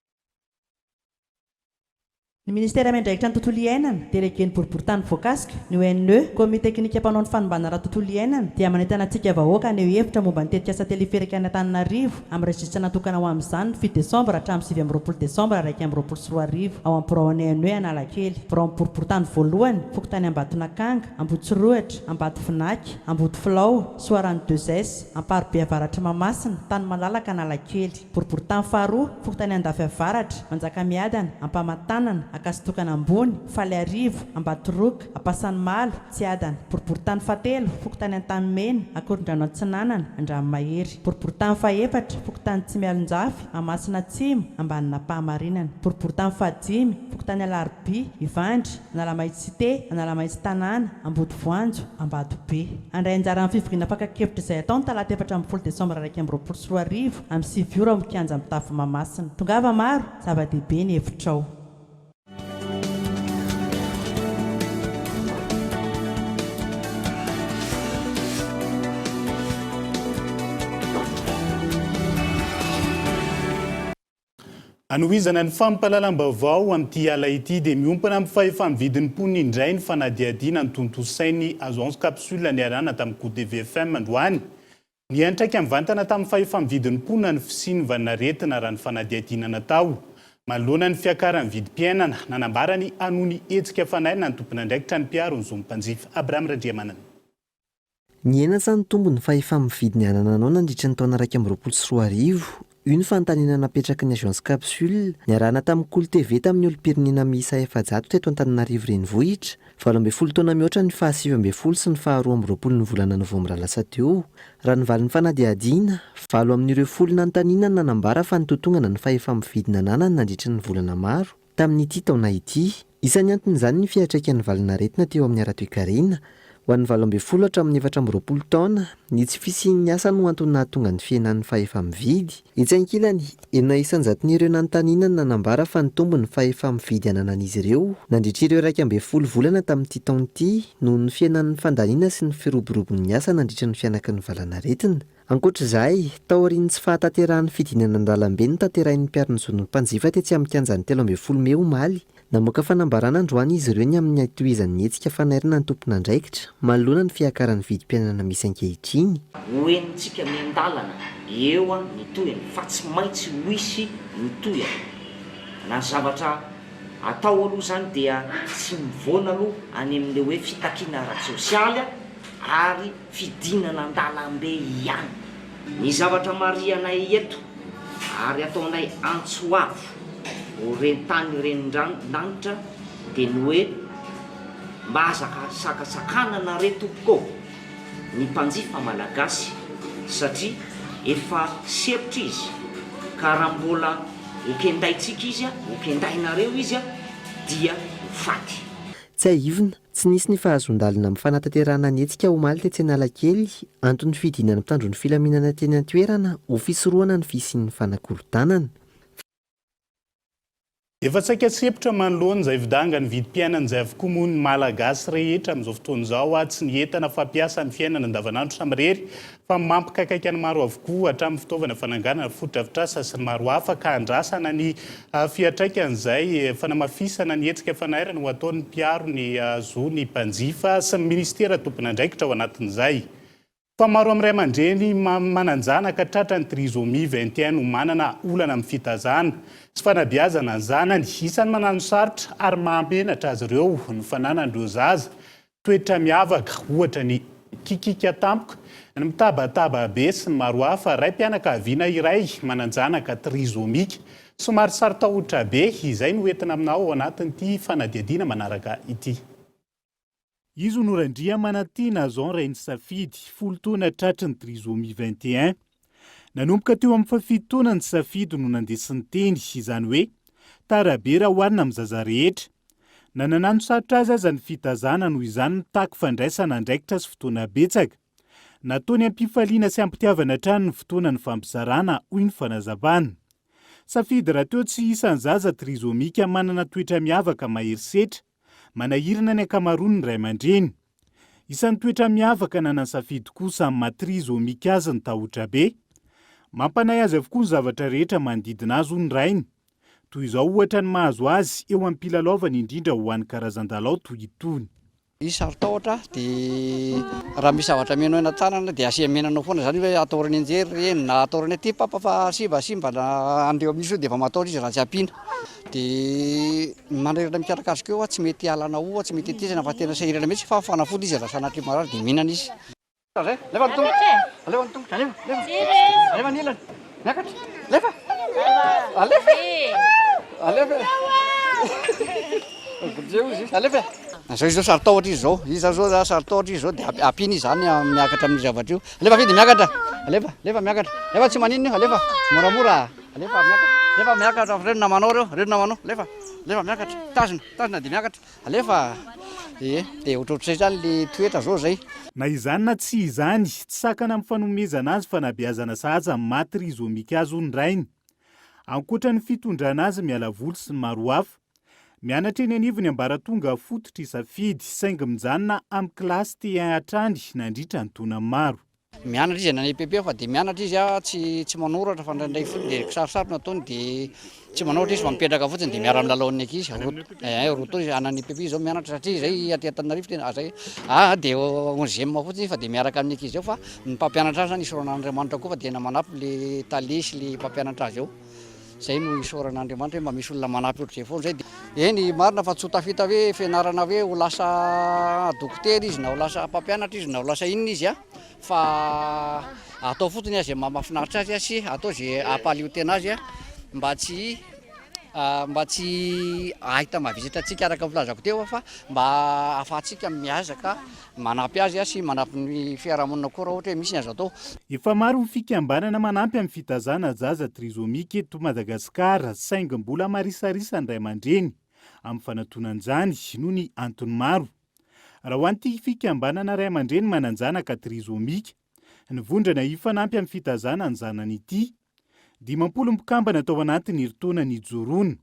Ny ministère mendraikitra ny tontolo iainana delegeny boriboritany voakasika ny ONE komite teknika mpanao ny fanombana raha tontolo iainana dia manentana antsika vahoaka ny hevitra momba ny tetikasa teleferika any Antananarivo amin'ny registre natokana ho amin'izany 7 Desambra hatramin'ny 9 Desambra 2024 ao amin'ny biraon'ny ONE Analakely. Biraon'ny boriboritany voalohany fokotany Ambatonakanga, Ambotsirohatra, Ambatovinaky, Ambotofilao, Soarany 2S, Amparibe avaratra Mamasina, Tany Malalaka Analakely. Boriboritany faharoa fokotany Andafy avaratra, Manjakamiadana, Ampamatanana, Akasitokana ambony, Faly Arivo, Ambatoroka, Ampasanimalo, Tsiadana. Boriboritany fahatelo fokotany Antanimena, Akorondrano Atsinanana, Andranomahery. Boriboritany fahaefatra fokotany Tsimialonjafy, Amasina Atsimo, Ambanina Pahamarinana. Boriboritany fahadimy fokotany Alarby, Ivandry, Analamaitsite, Analamaitsytanàna, Ambodivoanjo, Ambatobe. Andray anjara amin'ny fivoriana fakakevitra izay atao ny talata 4 Desambra 2024 amin'ny 7 ora mikanja amin'ny tafo Mamasina. Tongava maro, zava-dehibe ny hevitrao. Anohizana ny fampahalalam-baovao amin'ity ala ity dia miompana amin'ny fahefamividin'ny mponina indray ny fanadihadiana ny tontosain'ny Agence Capsule niarahana tamin'ny CODVFM androany. Ny antraika mivantana tamin'ny fahefamividin'ny mponina ny fisiany vanaretina raha ny fanadihadiana natao. Manoloana ny fiakaran'ny vidim-piainana nanambarany anony hetsika fanaina ny tompon'andraikitra ny mpiaro ny zomimpanjifa Abraham Radriamanana. Ny enatsa ny tombo ny fahefamividiny anananao nandritra ny taona 2024. Io ny fanontaniana napetraka ny Agence Capsule niarahana tamin'ny Kolo TV tamin'ny olo-pirenena miisa 700 teto Antananarivo renivohitra. 12 taona mihoatra ny faha 7 sy ny faha 12 ny volana Novambra lasa teo. Raha ny valin'ny fanadihadiana, 7 amin'ireo folona anontaniana nanambara fa nitotongana ny fahefamividina ananany nandritra ny volana maro. Tamin'ity taona ity, isan'ny anton'izany ny fiantraikan'ny valinaretina teo amin'ny ara-toe-karena. Ho an'ny 12 hatramin'ny 14 taona, ny tsy fisian'ny asa no antony nahatonga ny fiainan'ny fahefamividy. Etsy ankilany, enina isanjaton'ireo nanontaniana nanambara fa nitombo ny fahefamividy ananan'izy ireo. Nandritra ireo 12 volana tamin'ity taon'ity noho ny fiainan'ny fandaniana sy ny firoborobon'ny asa nandritra ny fianaky ny valanaretina. Ankoatr'izay, tao aorian'ny tsy fahataterahan'ny fidinana an-dalambe ny tanterahin'ny mpiaro-ny zon'ny mpanjifa tetsy amin'ny kianjan'ny 13 Mey omaly. Namoaka fanambarana androany izy ireo ny amin'ny atohizan'ny hetsika fanairina ny tompon'andraikitra manoloana ny fiakaran'ny vidim-piainana misy ankehitriny. Hoenitsika ny an-dalana eo ny tohany fa tsy maintsy hoisy ny tohany. Na zavatra atao aloha zany dia tsy mivoana aloha any amin'ilay hoe fitakiana ara-tsosialy ary fidinana an-dalambe ihany. Ny zavatra marianay eto ary ataonay antsoavo orentany renindranitra dia ny hoe mba azaka sakatsakanana retopoko ny mpanjifa malagasy satria efa sepitra izy ka raha mbola okendaitsika izy okendainareo izy dia faty. Tsy aivina, tsy nisy ny fahazondalina amin'ny fanatanterahana ny hetsika omaly tetsy Analakely antony fidinany mpitandro ny filaminana teny an-toerana ho fisorohana ny fisian'ny fanakorontanana. Efa saika sepitra manoloana izay vidanga ny vidim-piainana izay avokoa moa ny malagasy rehetra amin'izao fotoana izao tsy ny entana fampiasa amin'ny fiainana andavanandro samirery fa mampikakaikany maro avokoa hatramin'ny fitaovana fananganana foto-drafitrasa sy ny maro hafa ka andrasana ny fiantraikan'izay fanamafisana ny hetsika fanairana ho ataon'ny mpiaro ny zo ny mpanjifa sy ny ministera tompon'andraikitra ao anatin'izay. Fa maro amin'ny ray aman-dreny mananjanaka tratra ny trisomie 21 no manana olana amin'ny fitazana sy fanabeazana ny zanany isany manano sarotra ary mampenatra azy ireo ny fananan'ireo zaza toetra miavaka ohatra ny kikika tampoka ny mitabataba be sy ny maro hafa ray mpianakaviana iray mananjanaka trisomika somary sarotahotra be izay no entina aminao ao anatin'ity fanadiadiana manaraka ity. Izy norandria manantiana Jean Rainy Safidy, folo taona tratry ny trisomie 21. Nanomboka teo amin'ny fafito ny Safidy no nandesiny teny izany hoe tarabe raha hoarina amin'ny zaza rehetra. Nananano sarotra aza ny fitazana noho izany nitako fandraisana andraikitra sy fotoana betsaka. Nataony ampifaliana sy ampitiavana trano ny fotoana ny fampizarana hoy ny fanazavana. Safidy raha teo tsy isan'ny zaza trisomika manana toetra miavaka maherisetra. Manahirana ny ankamaroany ny ray aman-dreny. Isan'ny toetra miavaka nanany Safidy kosa amin'ny matrisomika azy ny tahotra be. Mampanay azy avokoa ny zavatra rehetra manodidina azy ny rainy. Toy izao ohatra ny mahazo azy eo amin'ny mpilalalaovana indrindra ho an'ny karazan-dalao toy itony. Izy sarotahotra dia raha misy zavatra meno eny an-tanana dia asiamenanao foana zany hoe ataorany anjery eny na ataorany aty papa fa simba na andeo amin'izy dia efa mataora izy raha tsy ampiana. Dia manarana mikaraka azy keo tsy mety alana oa tsy mety etezana fa tena sahirana mihitsy fa fanafody izy raha sanatry marary dia mihinana izy. Lefa ny tonga. Alefa ny tonga. Alefa ny ilany. Miakatra. Lefa. Alefa. Alefa. Alefa. Zao sarotahotra izy zao. Izy zao sarotahotra izy zao dia ampiana izy zany miakatra amin'ny zavatra io. Alefa fidy miakatra. Alefa miakatra. Lefa tsy manino alefa. Moramora. Alefa miakatra. Lefa miakatra reno namanao reo namanao. Lefa miakatra. Tazina dia miakatra. Alefa. Dia ohatrohatr'izay zany le toetra zao zay. Na izany na tsy izany, tsy sakana amin'ny fanomezana azy fanabeazana sahaza amin'ny matrisomika azy ny rainy. Ankoatra ny fitondrana azy miala voly sy ny maro hafa. Mianatra eny anivony ambaratonga fototra Safidy saingy mijanona amin'ny kilasy T1 hatrany nandritra ny taona maro. Mianatra izy any EPP fa dia mianatra izy tsy manoratra fa ndraindray fotsiny dia kisarisary nataony dia tsy manoratra izy fa mipetraka fotsiny dia miara milalao ny ankizy. Roto izy anany EPP zao mianatra satria izay aty Antananarivo tena zay dia 11e fotsiny fa dia miaraka amin'ny ankizy eo fa ny mpampianatra azy zany isoran'Andriamanitra koa fa dia manampy le talesy le mpampianatra azy eo. Zay no isoran'Andriamanitra hoe mba misy olona manampy ohatr'izay foana zay. Eny marina fa tsy ho tafita hoe fianarana hoe ho lasa dokotera izy na ho lasa mpampianatra izy na ho lasa inona izy fa atao fotony azy mahafinaritra azy sy atao zay ampaliotena azy mba tsy ahita mahavizitra antsika araka volazako teo fa mba ahafahantsika miazaka manampy azy sy manampy ny fiarahamonina koa raha ohatra hoe misy ny azo atao. Efa maro ny fikambanana manampy amin'ny fitazana zaza trisomika eto Madagasikara saingy mbola marisarisa ny ray aman-dreny amin'ny fanatonan'izany noho ny antony maro. Raha ho an'ity fikambanana ray aman-dreny mananjanaka trisomika, ny vondrana ifanampy amin'ny fitazana ny zanany ity. 50 mpikambana tao anatiny herintaona nijoroana.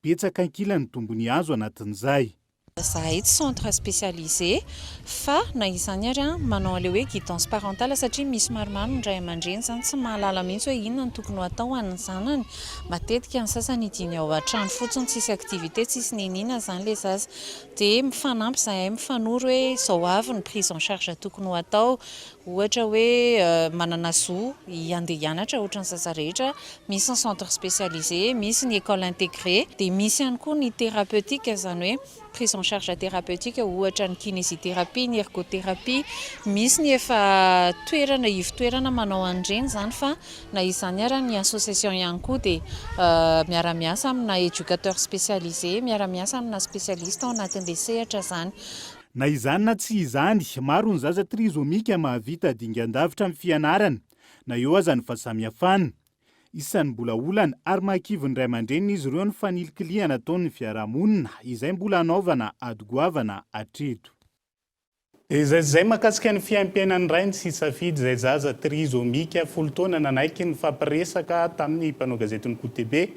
Betsaka ankilany tombony azo anatin'izay. Zahay eto centre spécialisé fa na izany ary manao an'ilay hoe guidance parentale satria misy maromaro ny ray aman-dreny zany tsy mahalala mihitsy hoe inona ny tokony ho atao ho an'ny zanany. Matetika ny sasany idiny ao an-trano fotsiny tsisy activité tsisy ninina zany le zaza dia mifanampy zahay mifanoro hoe zao avy ny prise en charge tokony ho atao. Ohatra hoe manana zo handeha hianatra ohatra ny zaza rehetra, misy ny centre spécialisé, misy ny école intégrée dia misy ihany koa ny thérapeutique zany hoe prise en charge thérapeutique ohatra ny kinésithérapie, ny ergothérapie, misy ny efa toerana ivon-toerana manao an'ireny zany fa na izany ary ny association ihany koa dia miara-miasa amina éducateur spécialisé, miara-miasa amina spécialiste ao anatin'ilay sehatra zany. Na izany na tsy izany, maro ny zaza trisomika mahavita dingan-davitra amin'ny fianarana, na eo aza ny fahasamihafana. isan'ny mbola olana ary mahakivony ray aman-dreniny izy ireo ny fanilikiliana ataon'ny fiarahamonina izay mbola anaovana adogoavana hatreto. Izay mahakasika ny fiaim-piainan'ny rainy sy safidy izay zaza trizomika 10 taona nanaiky ny fampiresaka tamin'ny mpanao gazetiny Kotebe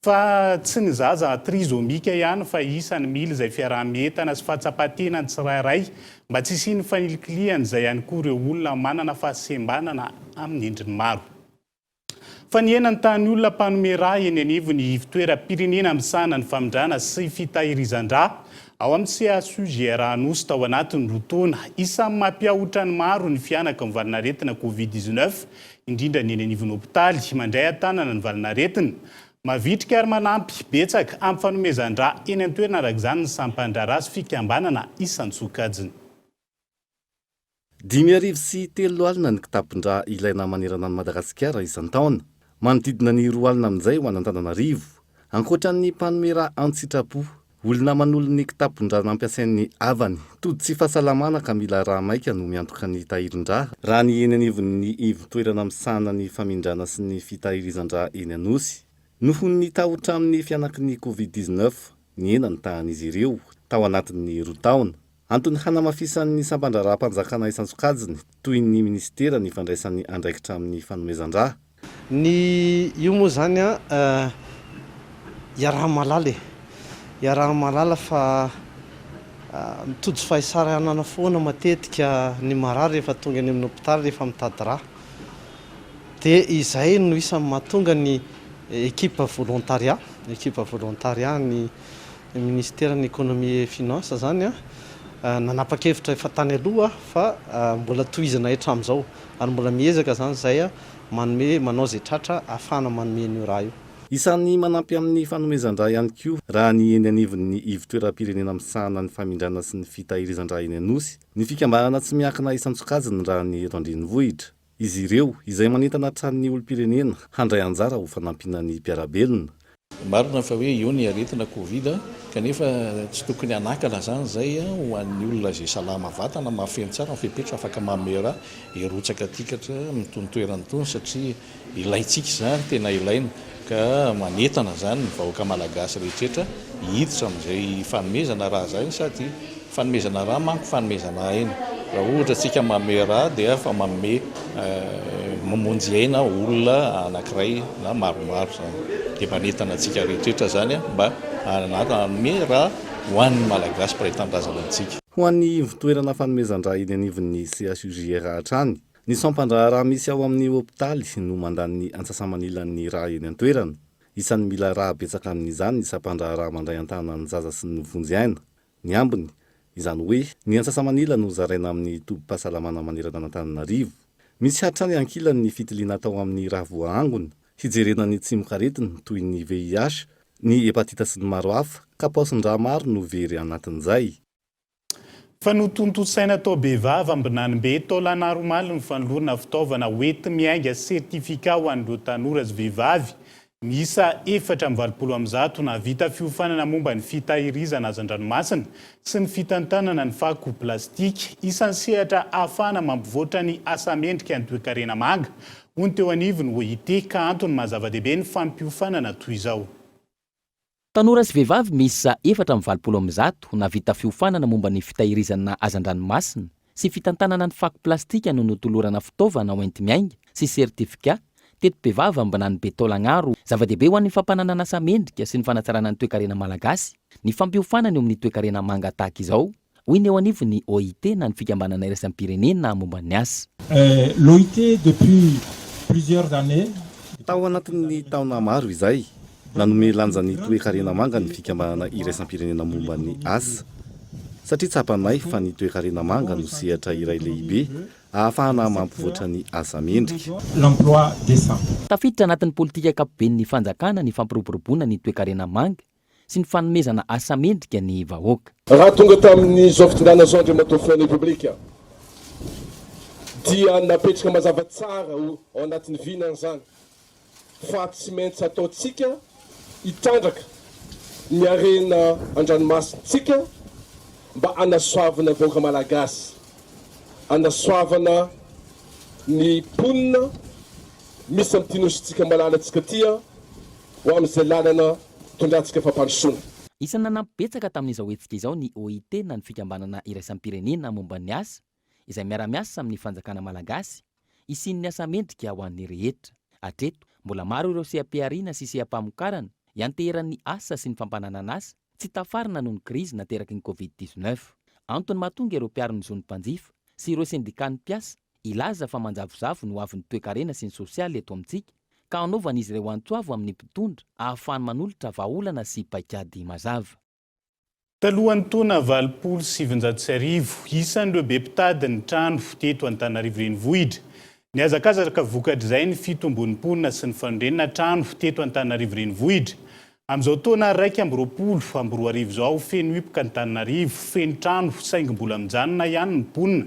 fa tsy ny zaza trizomika ihany fa isan'ny mily izay fiaraha-mientana sy fahatsapatenany tsirairay mba tsy isiany fanilikiliana izay ihany koa ireo olona manana fahasembanana amin'ny endriny maro. Fa ny enany tany olona mpanomera eny anivony ivitoeram-pirenena misahana ny famindrana sy fitahirizan-dra ao amin'ny CSUGR Anosy tao anatin'ny rotaona isan'ny mampiahotra ny maro ny fianaka ny valinaretina Covid-19 indrindra ny eny anivony hopitaly mandray atanana ny valinaretina. Mavitrika ary manampy betsaka amin'ny fanomezan-dra eny an-toerana araka izany ny sampan-draharaha sy fikambanana isan-tsokajiny. 5,3 alina ny kitapon-dra ilaina manerana ny Madagasikara isan-taona. Manodidina ny 2 alina amin'izay ho an'Antananarivo. Ankoatran'ny mpanomera an-tsitrapo, olona manolo ny kitapon-dra nampiasain'ny avany. Tody tsy fahasalamana ka mila raha maika no miantoka ny tahirin-dra. Raha ny eny anivon'ny ivon-toerana misahana ny famindrana sy ny fitahirizan-dra eny Anosy. Noho ny tahotra amin'ny fianaky ny Covid-19, ny enany tahan'izy ireo tao anatin'ny 2 taona. Antony hanamafisan'ny sampan-draharaha-mpanjakana isan-tsokajiny toy ny ministera ny fandraisan'ny andraikitra amin'ny fanomezan-dra. Ny io moa zany iaraha malala fa mitody fahisara anana foana matetika ny marary rehefa tonga any amin'ny hopitaly rehefa mitady rà. Dia izay no isan'ny mahatonga ny équipe volontariat ny ministeran'ny économie et finance zany nanapa-kevitra efa tany aloha fa mbola tohizana hatramin'izao ary mbola miezaka zany zay manao zay tratra ahafahana manome an'io raha io. Isan'ny manampy amin'ny fanomezan-dra ihany koa raha ny eny anivon'ny ivon-toeram-pirenena misahana ny famindrana sy ny fitahirizan-dra eny Anosy, ny fikambanana tsy miankina isan-tsokajiny raha ny eto andrenivohitra. Izy ireo izay manentana tran'ny olom-pirenena handray anjara ho fanampiana ny mpiarabelona. Marina fa hoe io ny aretina Covid kanefa tsy tokony anakana zany zay ho an'ny olona zay salama vatana mahafeno tsara ny fepetra afaka mamera erotsaka tikatra mitony toerany tony satria ilaitsika zany tena ilaina ka manetana zany ny vahoaka malagasy rehetrrehetra hiditra amin'izay fanomezana raha zany sady fanomezana raha manko fanomezana aina. Raha ohatra tsika mamera dia fa manome mamonjy aina olona anankiray na maromaro zany. Dia manetana antsika rehetrrehetra zany mba hanome raha ho an'ny malagasy mpiraitan-drazana antsika. Ho an'ny ivon-toerana fanomezan-dra eny anivon'ny CSUGR hatrany, ny sampan-draharaha misy ao amin'ny hopitaly no mandany antsasamanilan'ny raha eny an-toerana. Isan'ny mila raha betsaka amin'izany ny sampan-draharaha mandray an-tana ny zaza sy ny vonjy aina. Ny ambiny, izany hoe ny antsasamanila no zaraina amin'ny tobim-pahasalamana manerana an'Antananarivo. Misy hatrany ankilany ny fitiliana tao amin'ny raha voahangona, hijerena ny tsimokaretina toy ny VIH, ny hepatita sy ny maro hafa, ka paosin-dra maro no very anatin'izay. Fa notontosaina tao Bevava Ambinanimbe tao Lanaromaly ny fanolorana fitaovana hoenty miainga sertifika ho an'ireo tanora sy vehivavy. Miisa 420 na vita fiofanana momba ny fitahirizana hazan-dranomasina sy ny fitantanana ny fako plastika isan'ny sehatra ahafahana mampivoatra ny asa mendrika ny toe-karena manga. Hoy teo anivony ho ite ka antony mahazava-dehibe ny fampiofanana toy izao. Tanora sy vehivavy miisa 420 na vita fiofanana momba ny fitahirizana hazan-dranomasina sy fitantanana ny fako plastika no notolorana fitaovana hoenty miainga sy sertifika teto Bevava Ambinanimbe tao Lagnaro. Zava-dehibe ho an'ny fampananana asa mendrika sy ny fanatsarana ny toe-karena malagasy ny fampiofanana eo amin'ny toe-karena manga tahaka izao. Hoy ny eo anivony OIT na ny fikambanana iraisam-pirenena momba ny asa. L'OIT depuis plusieurs années. Tao anatin'ny taona maro izay nanome lanja ny toe-karena manga ny fikambanana iraisam-pirenena momba ny asa. Satria tsapanay fa ny toe-karena manga no sehatra iray lehibe ahafahana mampivoatra ny asa mendrika. L'emploi décent. Tafiditra anatin'ny politika ankapobeny ny fanjakana ny fampiroboroboana ny toe-karena manga sy ny fanomezana asa mendrika ny vahoaka. Raha tonga tamin'ny zao fitondrana zao Andriamatoa Republika dia napetraka mazava tsara ao anatin'ny vinan zany fa tsy maintsy ataotsika hitandraka ny arena an-dranomasitsika mba anasoavana vahoaka malagasy, anasoavana ny ponina misy amin'ity nositsika malalatsika ty ho amin'izay lalana tondratsika fampandrosoana. Isany nanampibetsaka tamin'izao hetsika izao ny OIT na ny fikambanana iraisam-pirenena momba ny asa izay miara-miasa amin'ny fanjakana malagasy isin'ny asa mendrika ho an'ny rehetra. Hatreto mbola maro ireo seha-piariana sy seha-pamokarana ianteran'ny asa sy ny fampananana asa tsy tafarina noho ny krizy nateraky ny Covid-19. Antony mahatonga ireo mpiaro-ny zon'ny mpanjifa sy ireo sendikan'ny mpiasa ilaza fa manjavozavo no avin'ny toe-karena sy ny sosialy eto amintsika ka anaovana izy ireo antsoavo amin'ny mpitondra ahafahany manolotra vahaolana sy paikady mazava. Talohan'ny taona 2019 isan'ireo be mpitady ny trano teto Antananarivo renivohitra. Niazakazaka vokatr'izay ny fitombon'ny mponina sy ny fandrenana trano teto Antananarivo renivohitra. Amin'izao taona 2020 izao feno hipoka Antananarivo, feno trano saingy mbola mijanona ihany ny mponina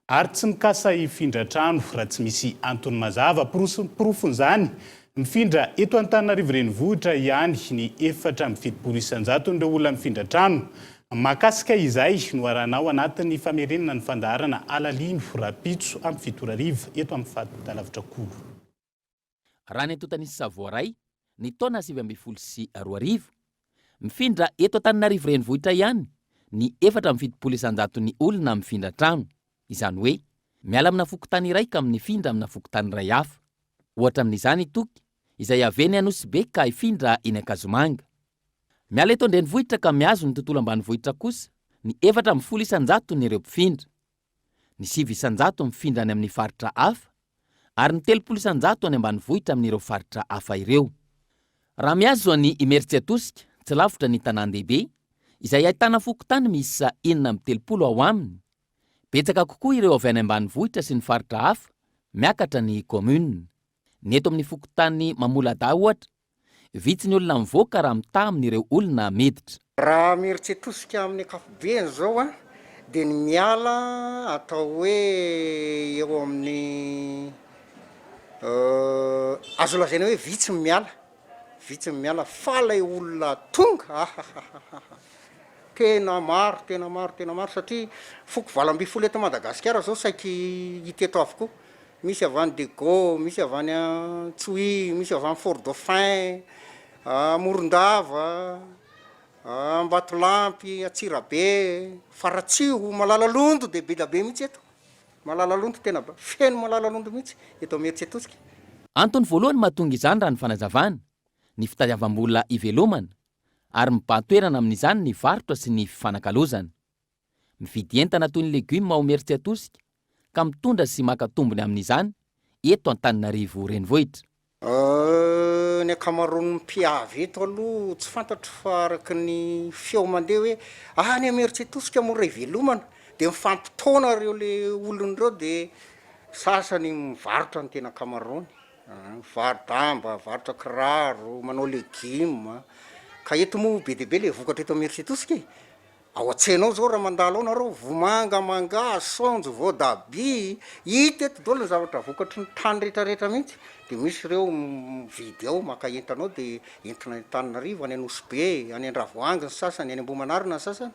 ary tsy mikasa hifindra trano raha tsy misy antony mazava. Porofon'izany mifindra eto Antananarivo renivohitra ihany ny 470 ireo olona mifindra trano. Makasika izay no aranao anatin'ny famerenana ny fandaharana Alalino Rapitso amin'ny Fitorarivo eto amin'ny Fahatalavitra Kolo. Raha ny antotanisy Savoaray ny taona 2022 mifindra eto Antananarivo renivohitra ihany ny 470 ny olona mifindra trano. Izany hoe miala amina fokotany iray ka amin'ny findra amina fokotany iray hafa. Ohatra amin'izany toky izay aveny Anosy ka ifindra eny Akazomanga. Miala eto an-drenivohitra ka miazo ny tontolo ambanivohitra kosa ny 400 ny ireo mpifindra. Ny 900 mifindra any amin'ny faritra hafa ary ny 300 any ambanivohitra amin'ireo faritra hafa ireo. Raha miazo ny Imeritsiatosika tsy lavitra ny tanan-dehibe izay ahitana fokotany misy 430 ao aminy. Betsaka kokoa ireo avy any ambanivohitra sy ny faritra hafa miakatra ny commune. Ny eto amin'ny fokotany Mamolada ohatra vitsy ny olona mivoaka raha mitaha amin'ireo olona miditra. Raha Imeritsiatosika amin'ny ankapobeny zao dia ny miala atao hoe eo amin'ny azo lazaina hoe vitsy miala fa lay olona tonga tena maro satria foko 20 eto Madagasikara zao saiky hita eto avokoa. Misy avy any Dego, misy avy any Tsohi, misy avy any Fort Dauphin, Morondava, Ambatolampy, Atsirabe, Faratsio, Malalalondo dia be da be mihitsy eto. Malalalondo tena feno Malalalondo mihitsy eto Imeritsiatosika. Antony voalohany mahatonga izany raha ny fanazavana, ny fitadiavam-bola ivelomana ary mibahan-toerana amin'izany ny varotra sy ny fifanakalozana. Mividy entana toy ny legioma ao Imeritsiatosika ka mitondra sy maka tombony amin'izany eto Antananarivo renivohitra. Ny akamaroan'ny mpiavy eto aloha tsy fantatro fa araky ny feo mandeha hoe ny Imeritsiatosika moa ray velomana dia mifampitaona reo le olon'ireo dia sasany mivarotra ny tena akamaroany. Varodamba, varotra kiraro, manao legioma. Ka eto moa be dia be le vokatra eto Imeritsiatosika ao an-tsenao zao raha mandalo ao nareo vomanga, manga, saonjo, voatabia, hita eto daholo ny zavatra vokatry ny tany rehetrarehetra mihitsy. Dia misy ireo mividy ao maka entanao dia entina Antananarivo, any Anosy, any Andravoahangy ny sasany, any Ambohimanarina ny sasany.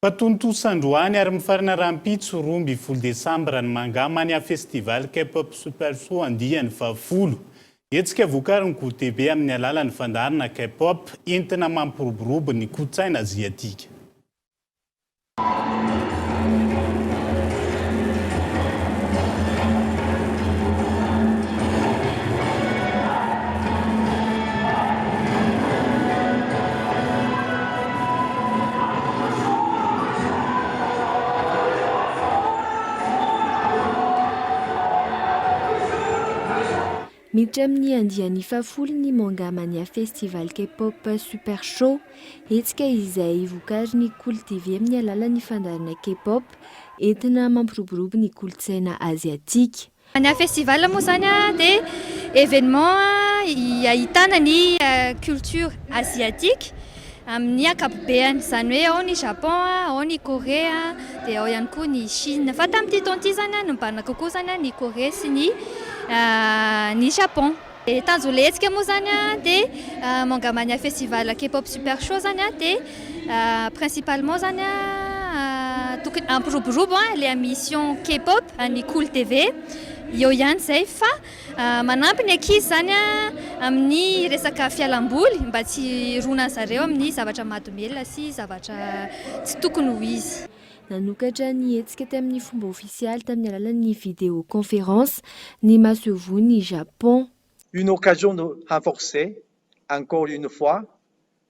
Patonto Sandroany ary mifarana Rampitso 20 Desambra ny mangamany a festival K-pop Super Show andihany 10. Etsika vokariny GTB amin'ny alalan'ny fandaharana K-pop entina mampiroborobo ny kolotsaina aziatika. Miditra amin'ny andiany 10 ny mangamany festival K-pop Super Show etsika izay vokariny kolotv amin'ny alalan'ny fandaharana K-pop entina mampiroborobo ny kolotsaina aziatika. Ny festival moa zany dia événement ahitana ny culture asiatique amin'ny ankapobeny, izany hoe ao ny Japon, ao ny Korea, dia ao ihany koa ny Chine. Fa tamin'ity taona ity zany no mibahana kokoa zany ny Korea sy ny Japon. Tanjona etsika moa zany dia mangamany festival K-pop Super Show zany dia principalement zany tokony ampiroborobo les émissions K-pop ny Cool TV eo ihany zay fa manampy ny ankizy zany amin'ny resaka fialamboly mba tsy rona zareo amin'ny zavatra mahadomelona sy zavatra tsy tokony ho izy. Nanokatra ny hetsika tamin'ny fomba ofisialy tamin'ny alalan'ny vidéoconférence ny masehovoan'ny Japon. Une occasion de renforcer encore une fois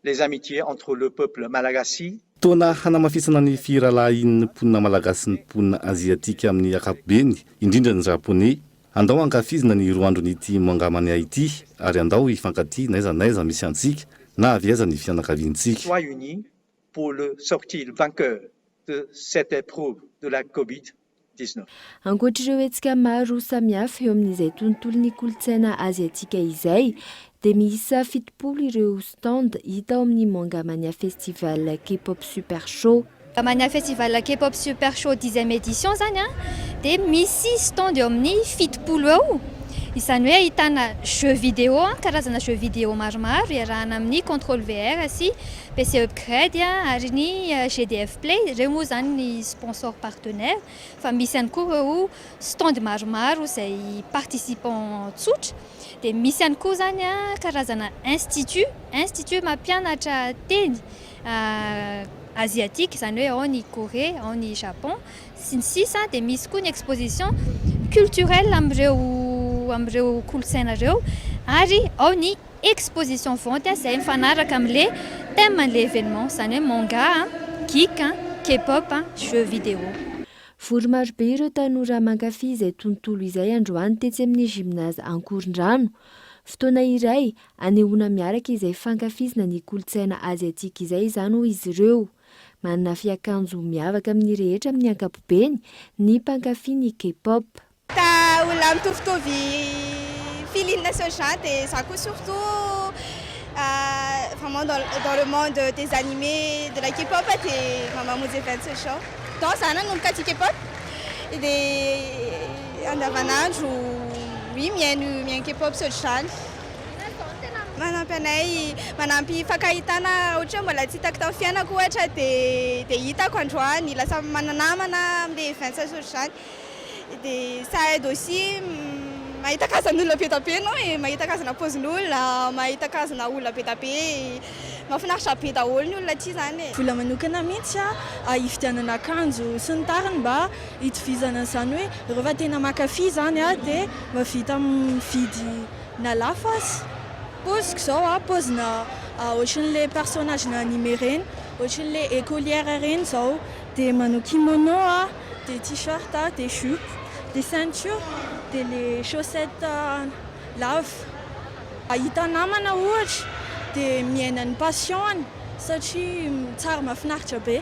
les amitiés entre le peuple malagasy. Toana hanamafisana ny firalahin'ny mponina malagasy sy ny mponina aziatika amin'ny ankapobeny, indrindra ny japonais. Andao ankafizina ny roa andro n'ity mangamany ity ary andao ifankaty n'aiza misy antsika na avy aiza ny fianakaviantsika. Soyez unis pour le sortir vainqueur de cette épreuve de la COVID-19. Ankoatr'ireo hetsika maro samihafa eo amin'izay tontolon'ny kolontsaina aziatika izay, dia miisa 7 ireo stand hita ao amin'ny Mangamania Festival K-pop Super Show. Mangamania Festival K-pop Super Show 10e édition zany dia misy stand eo amin'ny 7 eo. Izany hoe ahitana jeux vidéo, karazana jeux vidéo maromaro iarahana amin'ny contrôle VR sy PC Upgrade ary ny GDF Play, ireo moa zany ny sponsor partenaire. Fa misy ihany koa ireo stand maromaro izay participant tsotra. Dia misy ihany koa zany karazana institut mampianatra teny asiatique, zany hoe ao ny Corée, ao ny Japon sy ny sisa. Dia misy koa ny exposition culturelle amin'ireo kolontsaina ireo ary ao ny exposition vente izay mifanaraka amin'ilay thème-n'ilay événement, zany hoe manga, geek, K-pop, jeux vidéo. Vory marobe ireo tanora mankafy izay tontolo izay androany tetsy amin'ny gymnase Ankorondrano. Fotoana iray anehoana miaraka izay fankafizina ny kolontsaina aziatika izay izany ho izy ireo. Manana fiakanjo miavaka amin'ny rehetra amin'ny ankapobeny ny mpankafy ny K-pop. Olona mitovitovy filinina social dia ça koa surtout vraiment dans le monde des animés de la K-pop dia mamamonjy event social. Donc zany no mikasy K-pop dia andavanandro mihaino K-pop social. Manampy anay, manampy fankahitana ohatra mbola tsy hitako tamin'ny fiainako ohatra dia hitako androany lasa mananamana amin'ilay event social. Dia ça aide aussi mahita kazan'olona be tabe anao e, mahita kazana paozin'olona, mahita kazana olona be tabe, mahafinaritra be daholo ny olona aty zany e. Vola manokana mihitsy hividianana akanjo sy ny tariny mba hitovizana izany hoe rehefa tena mankafy zany dia mahavita mividy na lafasy. Paoziko zao paozina ohatran'ilay personnage na animé reny, ohatran'ilay écolière reny zao, dia manao kimono, des t-shirts, des jupes, des ceintures, des chaussettes laves. Ahita namana ohatra dia miaina ny passion satria tsara mahafinaritra be.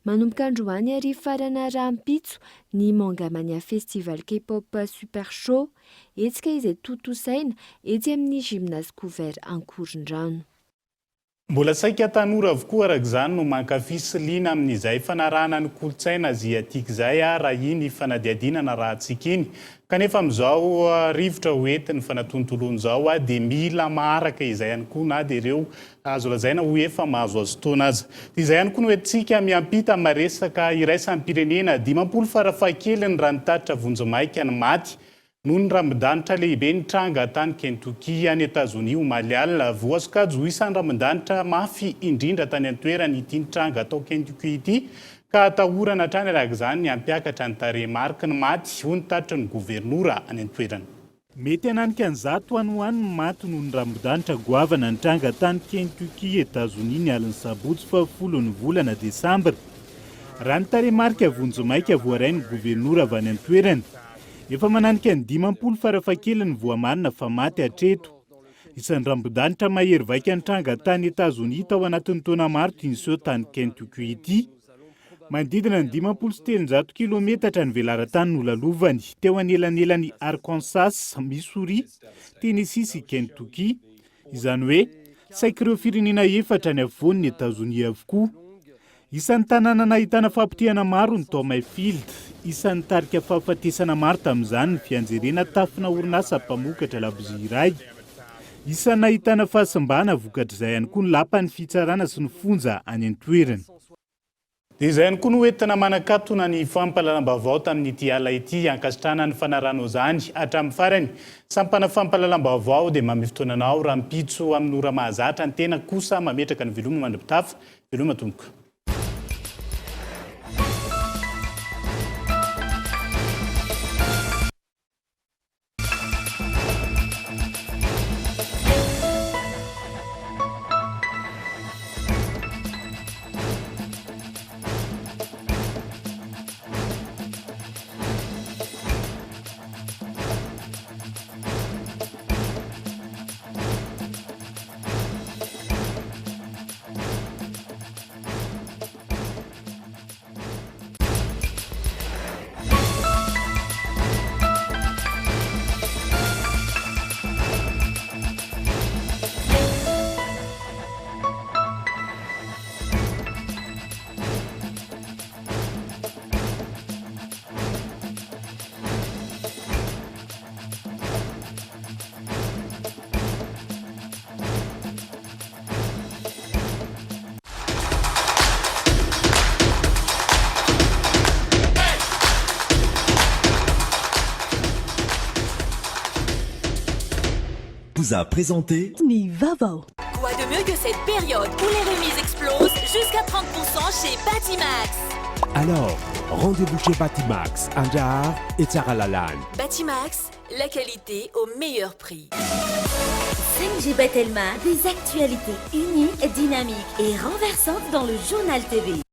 Manomboka androany ary farana rahampitso ny Mangamania Festival K-pop Super Show, hetsika izay totosaina etsy amin'ny gymnase couvert Ankorondrano. Mbola saika tanora avokoa araka izany no mankafy sy liana amin'izay fanarahana ny kolontsaina aziatika izay raha iny fanadiadinana raha antsika iny. Kanefa amin'izao rivotra hoentiny fanatontoloana izao dia mila maharaka izay ihany koa na dia ireo azo lazaina ho efa mahazo azo taona aza. Izay ihany koa no hoentsika miampita maresaka iraisan'ny pirenena 50 farafahakeliny raha nitatitra vonjomaika ny maty noho ny rambon-danitra lehibe nitranga tany Kentucky any Etazonia ho malialina. Voasokajy ho isan'ny rambon-danitra mafy indrindra tany an-toerany ity nitranga atao Kentucky ity ka atahorana hatrany araka izany ny hampiakatra ny tarehimarika ny maty ho nitatitra ny governora any an-toerana. Mety hananika an'izato any ho any ny maty noho ny rambon-danitra goavana nitranga tany Kentucky Etazonia ny aliny sabotsy 10 ny volana Desambra. Raha ny tarehimarika vonjomaika voarainy governora avy any an-toerana. Efa mananika ny 50 farafahakeliny voamarina fa maty hatreto. Isan'ny rambon-danitra mahery vaika nitranga tany Etazonia tao anatin'ny taona maro tian'izao tany Kentucky ity. Manodidina ny 50 kilometatra ny velaran-tany nolalovany teo anelanelany Arkansas, Missouri, Tennessee sy Kentucky. Izany hoe saika ireo firenena efatra ny afovoan'ny Etazonia avokoa. Isan'ny tanàna nahitana fampitihana maro ny Tom Mayfield. Isan'ny tarika fahafatesana maro tamin'izany ny fianjerena tafina orinasa mpamokatra labozia iray. Isan'ny nahitana fahasimbana vokatra izay ihany koa ny lapan'ny fitsarana sy ny fonja any an-toerana. dia izay ihany koa no entina manakatona ny fampahalalam-baovao tamin'ity ala ity ankasitrana ny fanaranao zany hatramin'ny farany. Sampana fampahalalam-baovao dia mamy fotoananao raha mipitso amin'ny ora mahazatra ny tena kosa mametraka ny veloma mandripitafa. Veloma tomboka. Vous a présenté Nivavo. Quoi de mieux que cette période où les remises explosent jusqu'à 30% chez Batimax. Alors, rendez-vous chez Batimax, Anjar et Tsaralalan. Batimax, la qualité au meilleur prix. 5G Batelma, des actualités uniques, dynamiques et renversantes dans le journal TV.